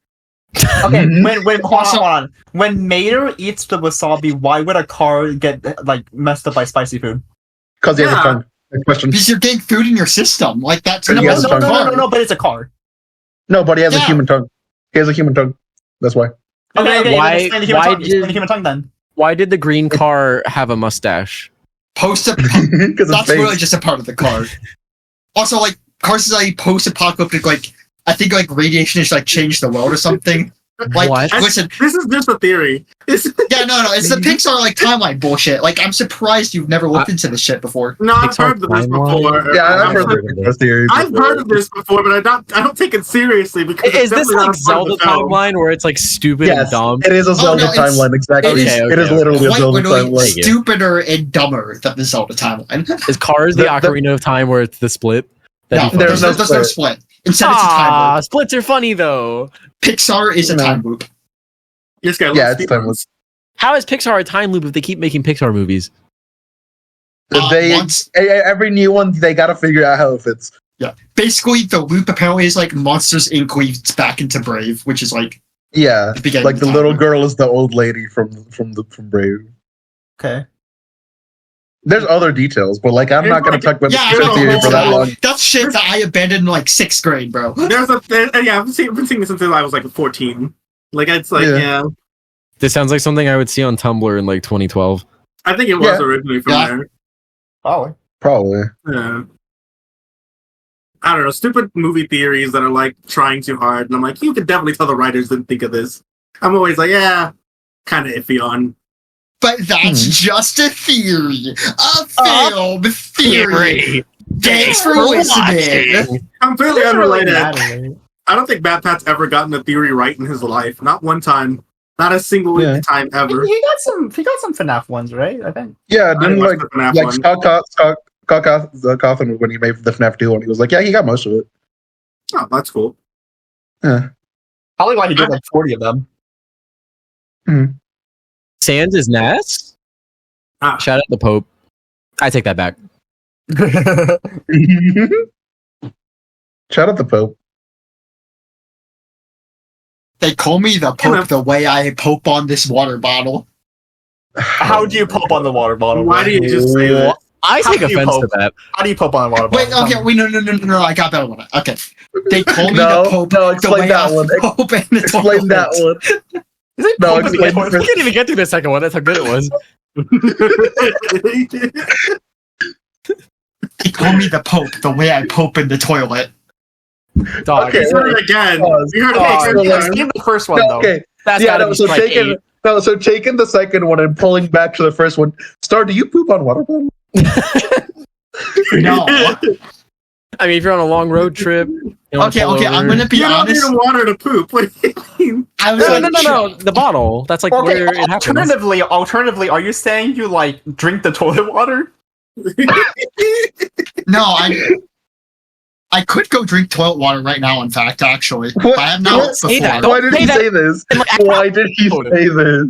Okay, Mhm. hold on. When Mater eats the wasabi, why would a car get like messed up by spicy food? Because he has a Yeah. tongue. Next question. Because you're getting food in your system. Like that's He no, has no, a no, tongue. No, but it's a car. No, but he has a Yeah. human tongue. He has a human tongue. That's why. Okay, Why- then explain the human why tongue. Explain did- the human tongue then. Why did the green car have a mustache? Post Because that's really just a part of the car. Also, like cars is like post-apocalyptic. Like I think like radiation has like changed the world or something. Like What? listen, This is just a theory. yeah, no, it's the Pixar like timeline bullshit. Like I'm surprised you've never looked into this shit before. No, I've Pixar heard of this timeline? before. Yeah, I've I've heard heard- this theory. I've heard of this before, but I don't take it seriously because Is it's this definitely like not a part of Zelda the film. timeline where it's like stupid Yes, and dumb? it is a Zelda no, it's- timeline. Exactly. it is- It is okay. literally a Quite Zelda literally timeline. you. stupider and dumber than the Zelda timeline. Is Cars the The- Ocarina of Time where it's the split? No, That'd be there's funny. there's no split. Instead, it's a time Ah, loop. splits are funny though. Pixar is a No. time loop. This guy Yeah, loves it's timeless. How is Pixar a time loop if they keep making Pixar movies? Once- Every new one, they gotta figure out how it fits. Yeah. Basically, the loop apparently is like Monsters Inc. leads back into Brave, which is like Yeah, the beginning. like of the time little loop. girl is the old lady from Brave. Okay. There's other details, but like I'm not gonna talk about Yeah, the I know. theory for that long. That's shit that I abandoned in like 6th grade, bro. There's yeah, I've been seeing this since I was like 14. Like it's like Yeah. yeah, This sounds like something I would see on Tumblr in like 2012. I think it was Yeah. originally from Yeah. there. Oh. Probably. Yeah. I don't know, stupid movie theories that are like trying too hard, and I'm like, you could definitely tell the writers didn't think of this. I'm always like, yeah, kind of iffy on. But that's just a theory. A film theory. Thanks for listening. Completely Doesn't really unrelated. matter. I don't think Matt Pat's ever gotten a theory right in his life. Not one time. Not a single Yeah. time ever. He got some FNAF ones, right? I think. Yeah, I didn't didn't watch like the FNAF like one. Scott Cawthon when he made the FNAF 2 one, he was like, yeah, he got most of it. Oh, that's cool. Yeah. Probably why he did like 40 of them. Sans is Nas? Ah. Shout out the Pope. I take that back. Shout out the Pope. They call me the You know. Pope the way I pope on this water bottle. How do you pope on the water bottle? Why do you just say that? I How take do you offense to Pope? that. How do you pope on the water bottle? Wait, okay, wait, no, I got that one. Okay. They call me No, the Pope no, the explain way that I one. pope in the Explain that toilet. one. Is it No, pope in the explain toilet? the I can't even get through the second one. That's how good it was. They call me the Pope the way I pope in the toilet. Dog. Okay. You heard it again. Pause. You heard it Pause. again. Let's give the first one No, though. okay. That's Yeah, gotta no, be so strike taking 8. so taking the second one and pulling back to the first one. Star, do you poop on water bottles? No. I mean, if you're on a long road trip. Okay, I'm gonna be You don't need honest. water to poop. What do you mean? I was No, like, no. The bottle. That's like Okay, where it happens. alternatively, are you saying you like drink the toilet water? No, I could go drink toilet water right now. In fact, actually, What? I have not What? Say that. before. Why did say he that. say this? And, like, Why did he say this?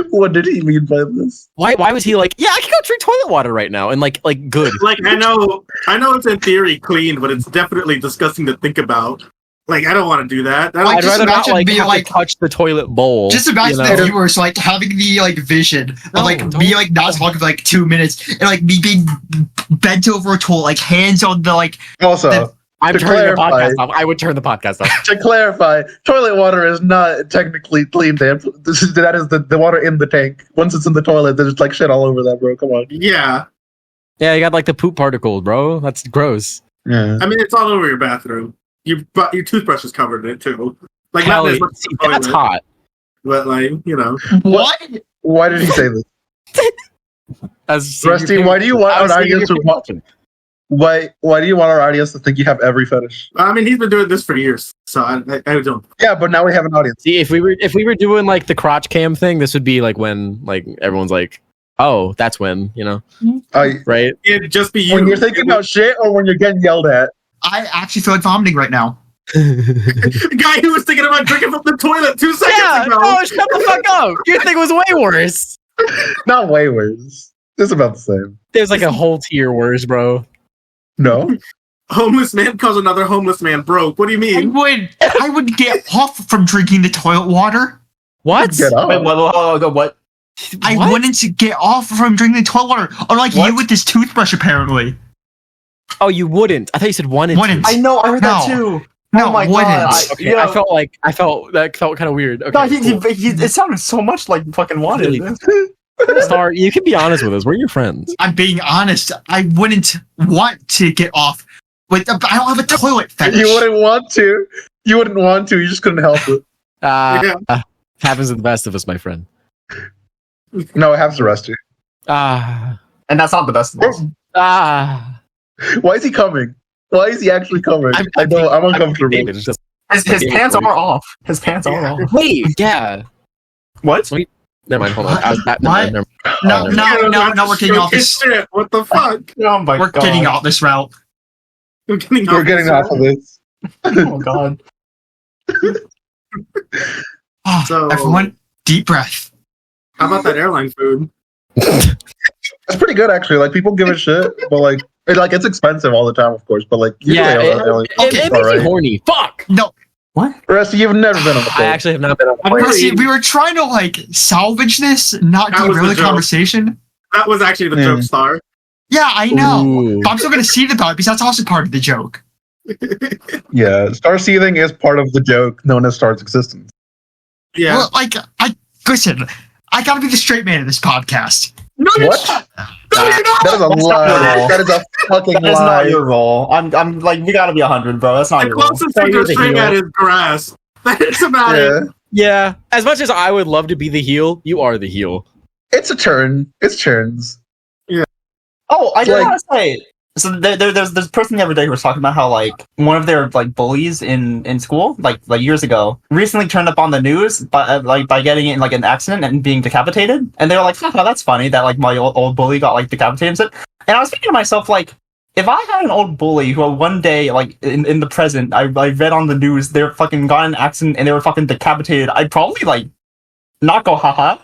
What did he mean by this? Why was he like, yeah, I can go drink toilet water right now and like good. Like I know it's in theory clean, but it's definitely disgusting to think about. Like I don't want to do that. Like, I'd just rather not imagine like being, have like- to touch the toilet bowl. Just imagine you know? the viewers like having the like vision of No, like don't. me like not talking for like 2 minutes and like me being bent over a toilet, like hands on the like. Also, I'm to turning the clarify- podcast off. I would turn the podcast off. to clarify, toilet water is not technically clean. That is the water in the tank. Once it's in the toilet, there's like shit all over that, bro. Come on. Yeah, Yeah, you got like the poop particles, bro. That's gross. Yeah. I mean it's all over your bathroom. Your toothbrush is covered in it too. Like not Kelly, as much as see, the that's toilet, hot. but like you know. What? Why did he say this? As Rusty, why do you want our audience to watch? Why do you want our audience to think you have every fetish? I mean he's been doing this for years, so I don't. Yeah, but now we have an audience. See, if we were doing like the crotch cam thing, this would be like when like everyone's like, oh, that's when, you know, right? It'd just be you. When you're thinking about shit or when you're getting yelled at. I actually feel like vomiting right now. the guy who was thinking about drinking from the toilet 2 seconds Yeah, ago. no, shut the fuck up. Your thing was way worse. Not way worse. It's about the same. There's like a whole tier worse, bro. No. Homeless man calls another homeless man broke. What do you mean? I would get off from drinking the toilet water. What? Get up. Wait, what? I What? wouldn't get off from drinking the toilet water. Unlike What? you with this toothbrush, apparently. Oh, you wouldn't. I thought you said wanted. Wouldn't. I know. I heard that No. too. No, Oh my wouldn't. God. Okay, I felt that felt kind of weird. Okay, No, cool. it sounded so much like fucking wanted. Really? Star, you can be honest with us. We're your friends. I'm being honest. I wouldn't want to get off. With I don't have a toilet fetish. You wouldn't want to. You wouldn't want to. You just couldn't help it. Happens to the best of us, my friend. No, it happens to Resty. Ah, And that's not the best of us. Why is he coming? Why is he actually coming? I know. I'm uncomfortable. David, it's just- His pants are off. His pants are off. Wait, yeah. What? Never mind. Hold on. What? Never No, mind. we're getting off this. Shit, what the fuck? Oh my We're God. getting off this route. We're getting We're getting off of this. Oh God. Oh, So- everyone, deep breath. How about that airline food? It's pretty good actually. Like people give a shit, but like it's expensive all the time, of course. But like Yeah, usually, it makes me horny. Fuck. No, Rusty, you've never been on the I plane. actually have not been on a I've plane. heard- see, we were trying to like salvage this, not That was derail the the joke. conversation. That was actually the Yeah. joke star. Yeah, I know. Ooh. But I'm still gonna see it about it because that's also part of the joke. Yeah, star seething is part of the joke known as star's existence. Yeah. Well, like, listen, I gotta be the straight man of this podcast. No, you're What? not. No, you're not. That is a That's not lie. your role. That is a fucking That is lie. not your role. I'm like, we gotta be 100, bro. That's not The your role. closest So thing you're you're the string heel. at is grass. That's about it. Yeah, Yeah. As much as I would love to be the heel, you are the heel. it's a turn. It's turns. Oh, I Like- just want to say. So there's this person the other day who was talking about how like one of their like bullies in school like years ago recently turned up on the news by getting in like an accident and being decapitated, and they were like, haha, that's funny that like my old bully got like decapitated and shit. And I was thinking to myself, like, if I had an old bully who one day like in the present I read on the news they were fucking got in an accident and they were fucking decapitated, I'd probably like not go haha.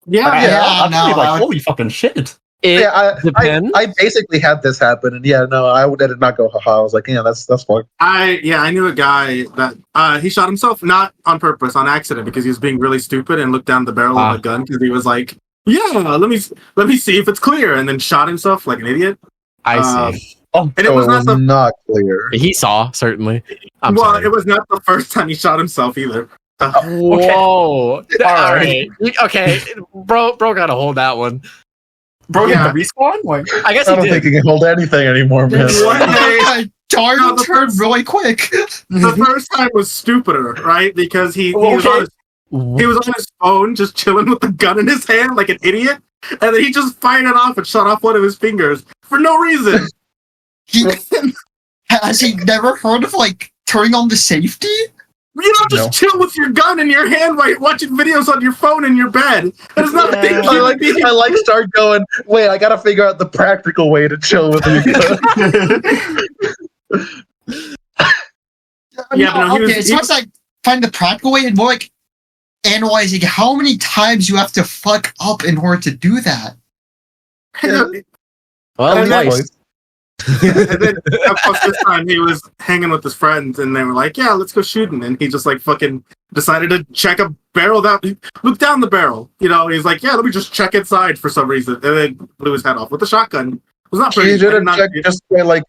Yeah. Like, Yeah, I'd no, be like, I would- holy fucking shit. It Yeah, depends. I basically had this happen, and yeah, no, I did not go haha. I was like, yeah, that's fine. I knew a guy that he shot himself not on purpose, on accident, because he was being really stupid and looked down the barrel of a gun because he was like, yeah, let me see if it's clear, and then shot himself like an idiot. I see. And it So was not the not clear. He saw, certainly. I'm well, sorry. it was not the first time he shot himself either. Whoa. All right. Okay. Bro gotta hold that one. Bro, Yeah. you the respawn? Like, I guess I he don't did. think he can hold anything anymore, man. One day, Darn No, the turned really quick. the first time was stupider, right? Because he was Okay. he was on his phone, just chilling with the gun in his hand like an idiot, and then he just fired it off and shot off one of his fingers for no reason. Has he never heard of like turning on the safety? You don't just chill with your gun in your hand while you're watching videos on your phone in your bed. That is not a thing. Yeah. I like start going. Wait, I gotta figure out the practical way to chill with you. Yeah, but no, he okay, was- it's he- not like find the practical way and more like analyzing how many times you have to fuck up in order to do that. Well, And then- twice. And then, of course, this time he was hanging with his friends, and they were like, "Yeah, let's go shooting." And he just like fucking decided to check a barrel down, look down the barrel. You know, he's like, "Yeah, let me just check inside for some reason," and then blew his head off with a shotgun. It was not pretty. You I did didn't not- check just by like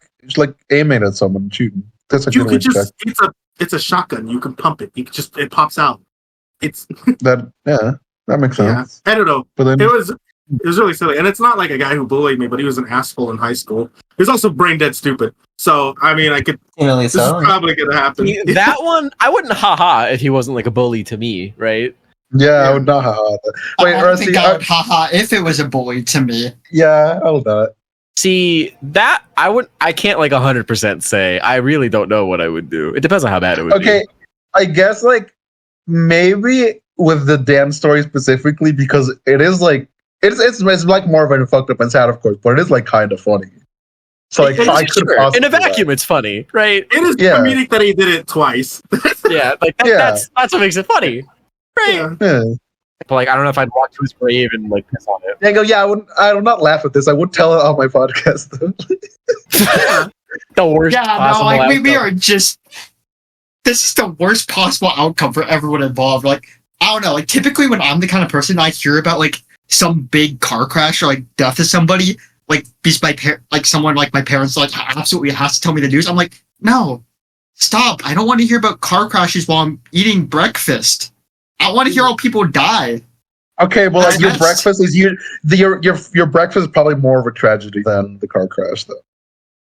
aiming at someone and shooting. That's a you good way could to check. just it's a shotgun. You can pump it. You can just it pops out. It's That makes yeah. sense. I don't know. But then It was really silly, and it's not like a guy who bullied me, but he was an asshole in high school. He was also brain dead stupid. So I mean, Really this is probably gonna happen. That one, I wouldn't haha if he wasn't like a bully to me, right? yeah, I would not haha. Wait, I don't Rusty, think I would haha if it was a bully to me. yeah, I would not. See, that I can't like 100% say. I really don't know what I would do. It depends on how bad it would be. Okay, I guess like maybe with the Dan story specifically because it is like it's like more of a fucked up and sad, of course, but it is like kind of funny. So like I could Sure. In possibly a vacuum, it's funny, right? It is Yeah. comedic that he did it twice. Yeah, like Yeah. that's what makes it funny, right? Yeah. Yeah. But like, I don't know if I'd walk to his grave and like piss on it. They go, yeah, I would not laugh at this. I would tell it on my podcast though. The worst. Yeah, no, possible like we outcome. are just. This is the worst possible outcome for everyone involved. Like, I don't know. Like, typically when I'm the kind of person I hear about like some big car crash or like death of somebody, like because like someone like my parents like absolutely has to tell me the news. I'm like, no, stop. I don't want to hear about car crashes while I'm eating breakfast. I want to hear how people die. Okay, well, like, your Yes. breakfast is your breakfast is probably more of a tragedy than the car crash, though.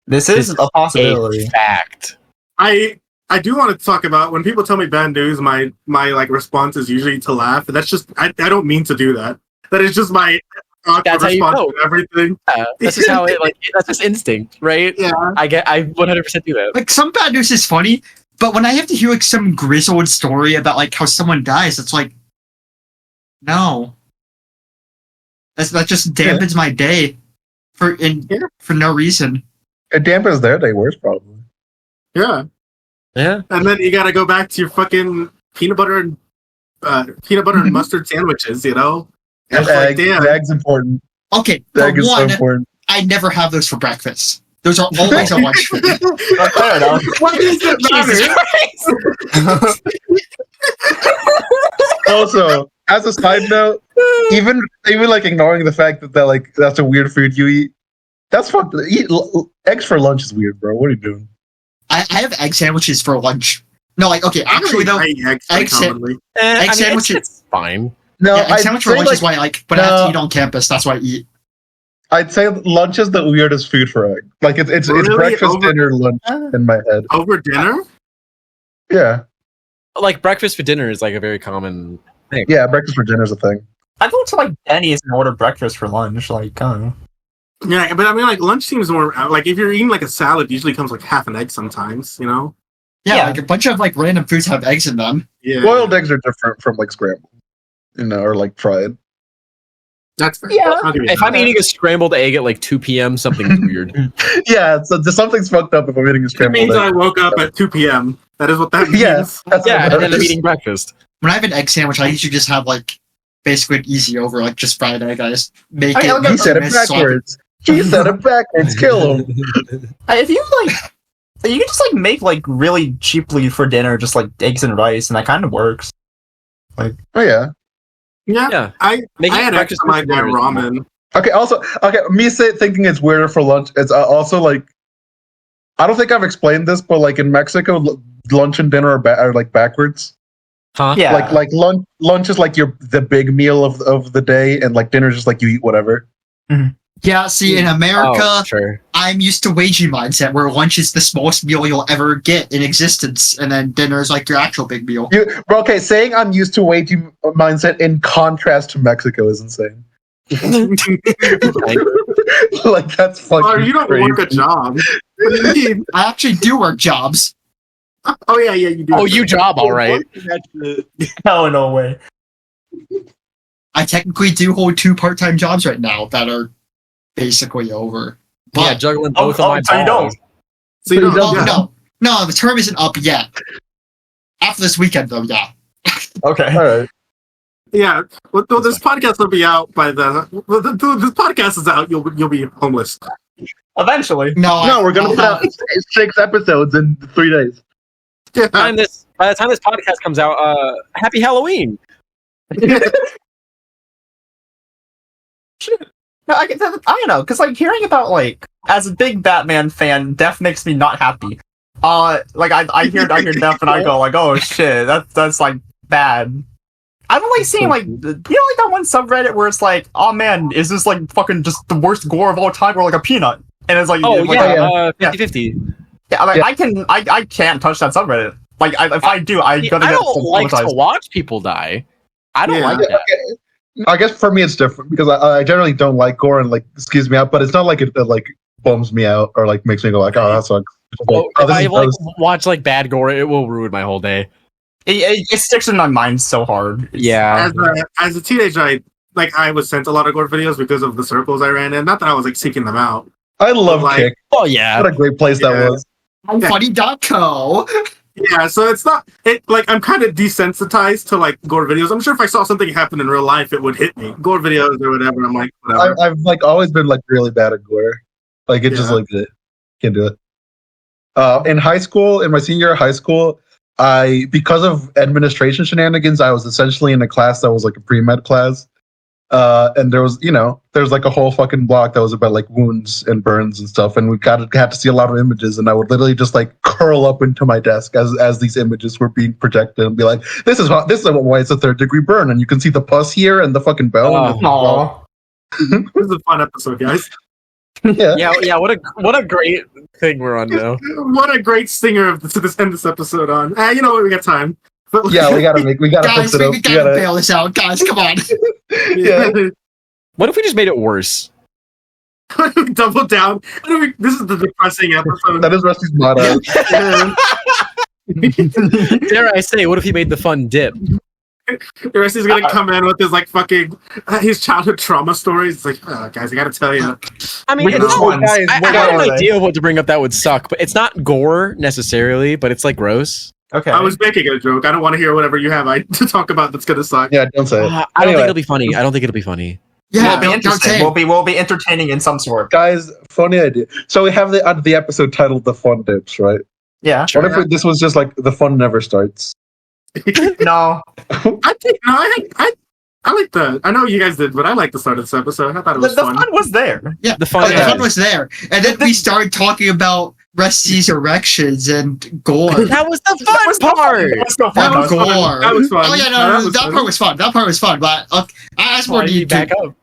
This is a possibility. A fact. I do want to talk about when people tell me bad news. My like response is usually to laugh, and that's just I don't mean to do that. That is just my That's how you response know. to everything. Yeah, that's just how it like. That's just instinct, right? Yeah. I 100% do that. Like some bad news is funny, but when I have to hear like some grizzled story about like how someone dies, it's like, no, that just dampens my day for no reason. It dampens their day worse, probably. Yeah. Yeah. And then you got to go back to your fucking peanut butter and mustard sandwiches. You know. And It's like, egg, damn. the egg's important. Okay, The for egg is so one, important. I never have those for breakfast. Those are always a lunch food. Fair enough. What does it matter? Jesus Christ. Also, as a side note, even like ignoring the fact that like that's a weird food you eat, that's fucked. Eggs for lunch is weird, bro. What are you doing? I have egg sandwiches for lunch. No, like okay, actually though, I eat eggs pretty egg sa- commonly. egg sandwiches. It's fine. No, yeah, egg sandwich for say, lunch like, is why I like, but I have no. to eat on campus. That's why I eat. I'd say lunch is the weirdest food for egg. Like it's Really? breakfast, Over- dinner, lunch in my head. Over dinner? Yeah, Like breakfast for dinner is like a very common thing. yeah. Breakfast for dinner is a thing. I go to like Denny's and order breakfast for lunch. Like, I don't know. Yeah, but I mean, like lunch seems more like if you're eating like a salad, it usually comes like half an egg sometimes. You know? Yeah, Yeah. like a bunch of like random foods have eggs in them. Yeah. Boiled eggs are different from like scrambled, or like fried. That's fair. Yeah. I'll give you If that. I'm eating a scrambled egg at like 2 p.m., something's weird. Yeah, so something's fucked up if I'm eating a It scrambled means egg. I woke up at 2 p.m. That is what that means. Yeah, that's Yeah, what and then I'm it is. eating breakfast. When I have an egg sandwich, I usually just have like basically an easy over, like just fried egg. I just make I mean, it. He said it miss, so I- backwards. He said it backwards. Kill him. If you like, you can just like make like really cheaply for dinner, just like eggs and rice, and that kind of works. Oh yeah. Yeah. Yeah. I Making had breakfast extra my for dinner is ramen. Okay. Also, me thinking it's weirder for lunch. It's also like, I don't think I've explained this, but like in Mexico, lunch and dinner are like backwards. Huh? Yeah. Like lunch is like the big meal of the day, and like dinner is just like you eat whatever. Yeah, see, in America, Oh, sure. I'm used to wagey mindset where lunch is the smallest meal you'll ever get in existence, and then dinner is like your actual big meal. Okay, saying I'm used to waging mindset in contrast to Mexico is insane. Like that's fucking. Or you don't crazy. work a job. What do you mean? I actually do work jobs. Oh yeah, you do. Oh, you job, all right. No way. I technically do hold 2 part-time jobs right now that are basically over. Yeah, But juggling both of my so you balls. So you don't. well, yeah. no, the term isn't up yet. After this weekend, though, yeah. Okay. All right. Yeah. Well, this podcast will be out by the. Well, this podcast is out. You'll be homeless. Eventually. No, we're gonna put out 6 episodes in 3 days. Yeah. By the time this podcast comes out, happy Halloween. No, I don't know, because like hearing about like as a big Batman fan, death makes me not happy. Like I hear death and I go like, oh shit, that's like bad. I don't like seeing like like that one subreddit where it's like, oh man, is this like fucking just the worst gore of all time or like a peanut? And it's like, Oh like, yeah, yeah. 50-50. yeah, like I can't touch that subreddit. Like if I do, I'm gonna I get don't like to traumatized. watch people die. I don't Yeah. like that. I guess for me it's different because I generally don't like gore and like skews me out, but it's not like it like bums me out or like makes me go like, oh that sucks. Oh, Oh, if this I is like gross. watch like bad gore, it will ruin my whole day. It sticks in my mind so hard. Yeah. As a teenager, I was sent a lot of gore videos because of the circles I ran in. Not that I was like seeking them out. I love like- Kick. Oh yeah. What a great place Yeah. that was. Funny.co. Yeah, so it's not like I'm kind of desensitized to like gore videos. I'm sure if I saw something happen in real life, it would hit me. Gore videos or whatever. I'm like, whatever. I've like always been like really bad at gore. Like it just Yeah. like it. Can't do it. In high school, in my senior year of high school, because of administration shenanigans, I was essentially in a class that was like a pre-med class. And there was, there's like a whole fucking block that was about like wounds and burns and stuff, and we had to see a lot of images, and I would literally just like curl up into my desk as these images were being projected and be like, this is why it's a 3rd-degree burn, and you can see the pus here and the fucking bone. Aw. This is a fun episode, guys. Yeah. Yeah. What a great thing we're on now. What a great stinger to end this episode on. You know what? We got time. But, Yeah, we gotta Guys, fix it up. we gotta bail this out. Guys, come on. Yeah. What if we just made it worse? Double down. This is the depressing episode. That is Rusty's motto. Dare I say, what if he made the fun dip? Resty's gonna come in with his like fucking his childhood trauma stories. It's like, oh, guys, I gotta tell you. I mean, Which it's not, ones? I What have are an they? idea of what to bring up that would suck, but it's not gore necessarily, but it's like gross. Okay. I was making a joke. I don't want to hear whatever you have to talk about that's gonna suck. Yeah, don't say it. I don't Anyway. think it'll be funny. I don't think it'll be funny. Yeah, We'll be don't interesting. say it. We'll be entertaining in some sort. Guys, funny idea. So we have the episode titled "The Fun Dips," right? Yeah. Sure. What if this was just like "The Fun Never Starts"? No. I think no. I like the. I know you guys did, but I like the start of this episode. I thought it The was fun. fun was there. Yeah, The fun. the Yeah. fun was there, and then we started talking about Resty's erections and gore. That was the That was fun part. That was no That fun. was fun. gore. That was fun. Oh yeah, no, that part was fun. That part was fun. But I asked more Why did he you back up?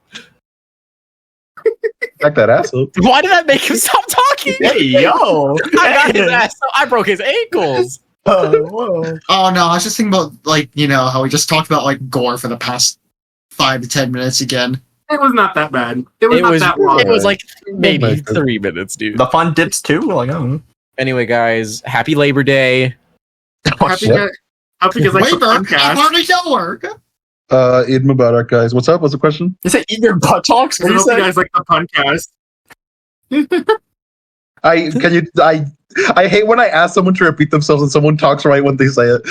Back that asshole. Why did that make him stop talking? Hey, yo. I got his ass. I broke his ankles. Whoa. Oh no, I was just thinking about how we just talked about like gore for the past 5 to 10 minutes again. It was not that bad. It was not that long. It was like maybe Oh my God. 3 minutes, dude. The fun dips too? Like, I don't know. Anyway, guys, happy Labor Day. Happy What? Happy is like the Labor, I podcast. hardly know work. Eid Mubarak, guys. What's up? What's the question? You say eat your butt talks? I What do you hope you say? guys like the podcast. I hate when I ask someone to repeat themselves and someone talks right when they say it.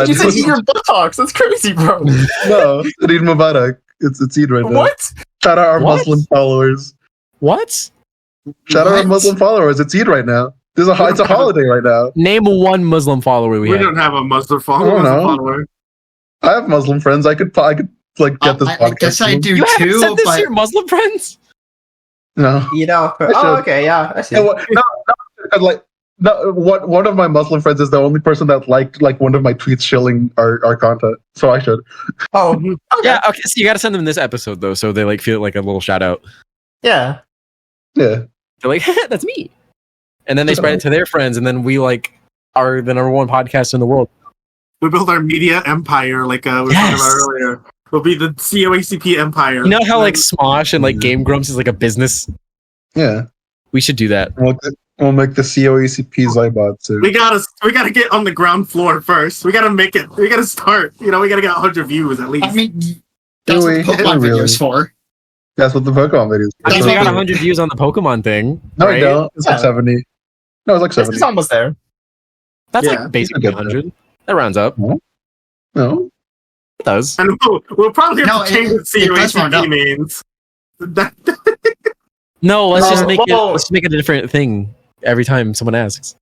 You say eat your butt talks? That's crazy, bro. No, Eid Mubarak. It's Eid right now. What? Shout out our What? Muslim followers. What? Shout out our What? Muslim followers. It's Eid right now. It's a holiday right now. Name one Muslim follower we We have. don't have a Muslim I follower. don't know. follower. I have Muslim friends. I could like get this I podcast. guess I do You haven't too, said this but to your Muslim friends? No. You know. should. Oh, okay, yeah. I see. And one of my Muslim friends is the only person that liked like one of my tweets shilling our content. So I should. Oh, okay. Yeah, okay, so you gotta send them this episode though, so they like feel like a little shout out. Yeah. Yeah. They're like, that's me. And then they spread it to their friends, and then we like are the number one podcast in the world. We built our media empire, like we were talking about earlier. We'll be the COACP empire. You know how like Smosh and like Game Grumps is like a business? Yeah. We should do that. We'll make the COACP Zybot too. we gotta get on the ground floor first. We gotta make it. We gotta start. We gotta get 100 views at least. I mean, that's what the Really? Pokemon Really? video's for. That's what the Pokemon videos. I mean, That's we what got we- 100 views on the Pokemon thing. No, right? I don't. It's like Yeah. 70. No, it's like This 70. is almost there. That's Yeah, like basically we can get 100. That rounds up. No. It does. and we'll probably have No, to change it what does round up. COACP means. That, No, let's just make it. Whoa. Let's make it a different thing every time someone asks.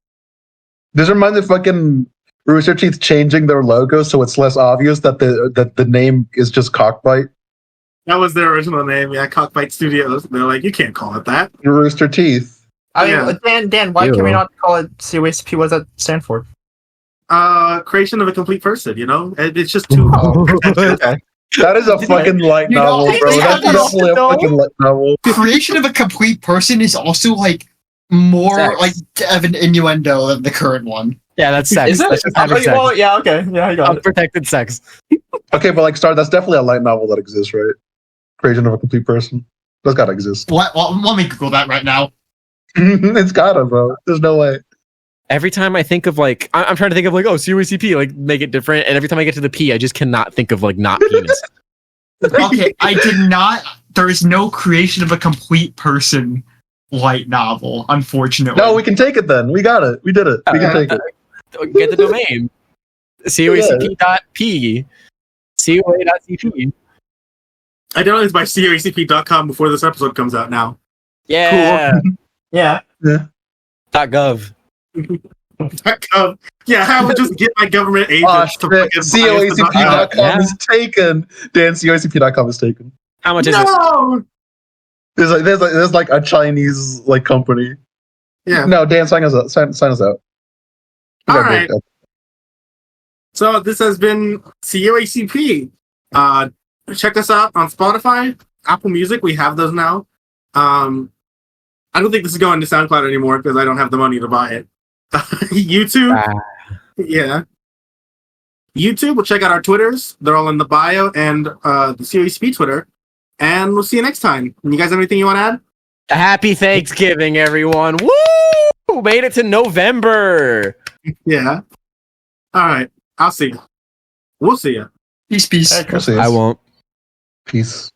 This reminds me of fucking Rooster Teeth changing their logo so it's less obvious that the name is just Cockbite. that was their original name. Yeah, Cockbite Studios. They're like, you can't call it that. Rooster Teeth. I mean, Yeah. Dan, why Ew. can we not call it COACP? What does that stand for? Creation of a complete person. You know, it's just too. Okay. That is a fucking light You know, novel, I bro. think That's I definitely a know. fucking light novel. Creation of a complete person is also like more Sex. like of an innuendo than the current one. Yeah, that's sex. Is it? That's just having Okay, sex. well, yeah, okay. Yeah, I got it. Unprotected sex. Okay, but like, that's definitely a light novel that exists, right? Creation of a complete person. That's gotta exist. Let me Google that right now. It's gotta, bro. There's no way. Every time I think of like, I'm trying to think of like, oh, COACP, like make it different. And every time I get to the P, I just cannot think of like not penis. Okay, I did not. There is no creation of a complete person light novel, unfortunately. No, we can take it then. We got it. We did it. We can take it. get the domain. coacp.p. coa.cp. I didn't realize by coacp.com before this episode comes out now. Yeah. Yeah. .gov. Yeah, I would just get my government agents Oh, to shit. fucking bias the document. COACP.com is taken. Dan, COACP.com is taken. How much is it? No! There's like a Chinese like company. Yeah. No, Dan, sign us out. Sign us out. We All gotta right. break up. So this has been COACP. Check us out on Spotify, Apple Music. We have those now. I don't think this is going to SoundCloud anymore because I don't have the money to buy it. YouTube. Yeah. YouTube. We'll check out our Twitters. They're all in the bio and the COACP Twitter. And we'll see you next time. You guys have anything you want to add? Happy Thanksgiving, everyone. Woo! Made it to November. Yeah. All right. I'll see you. We'll see you. Peace. Merry We'll see I us. won't. Peace.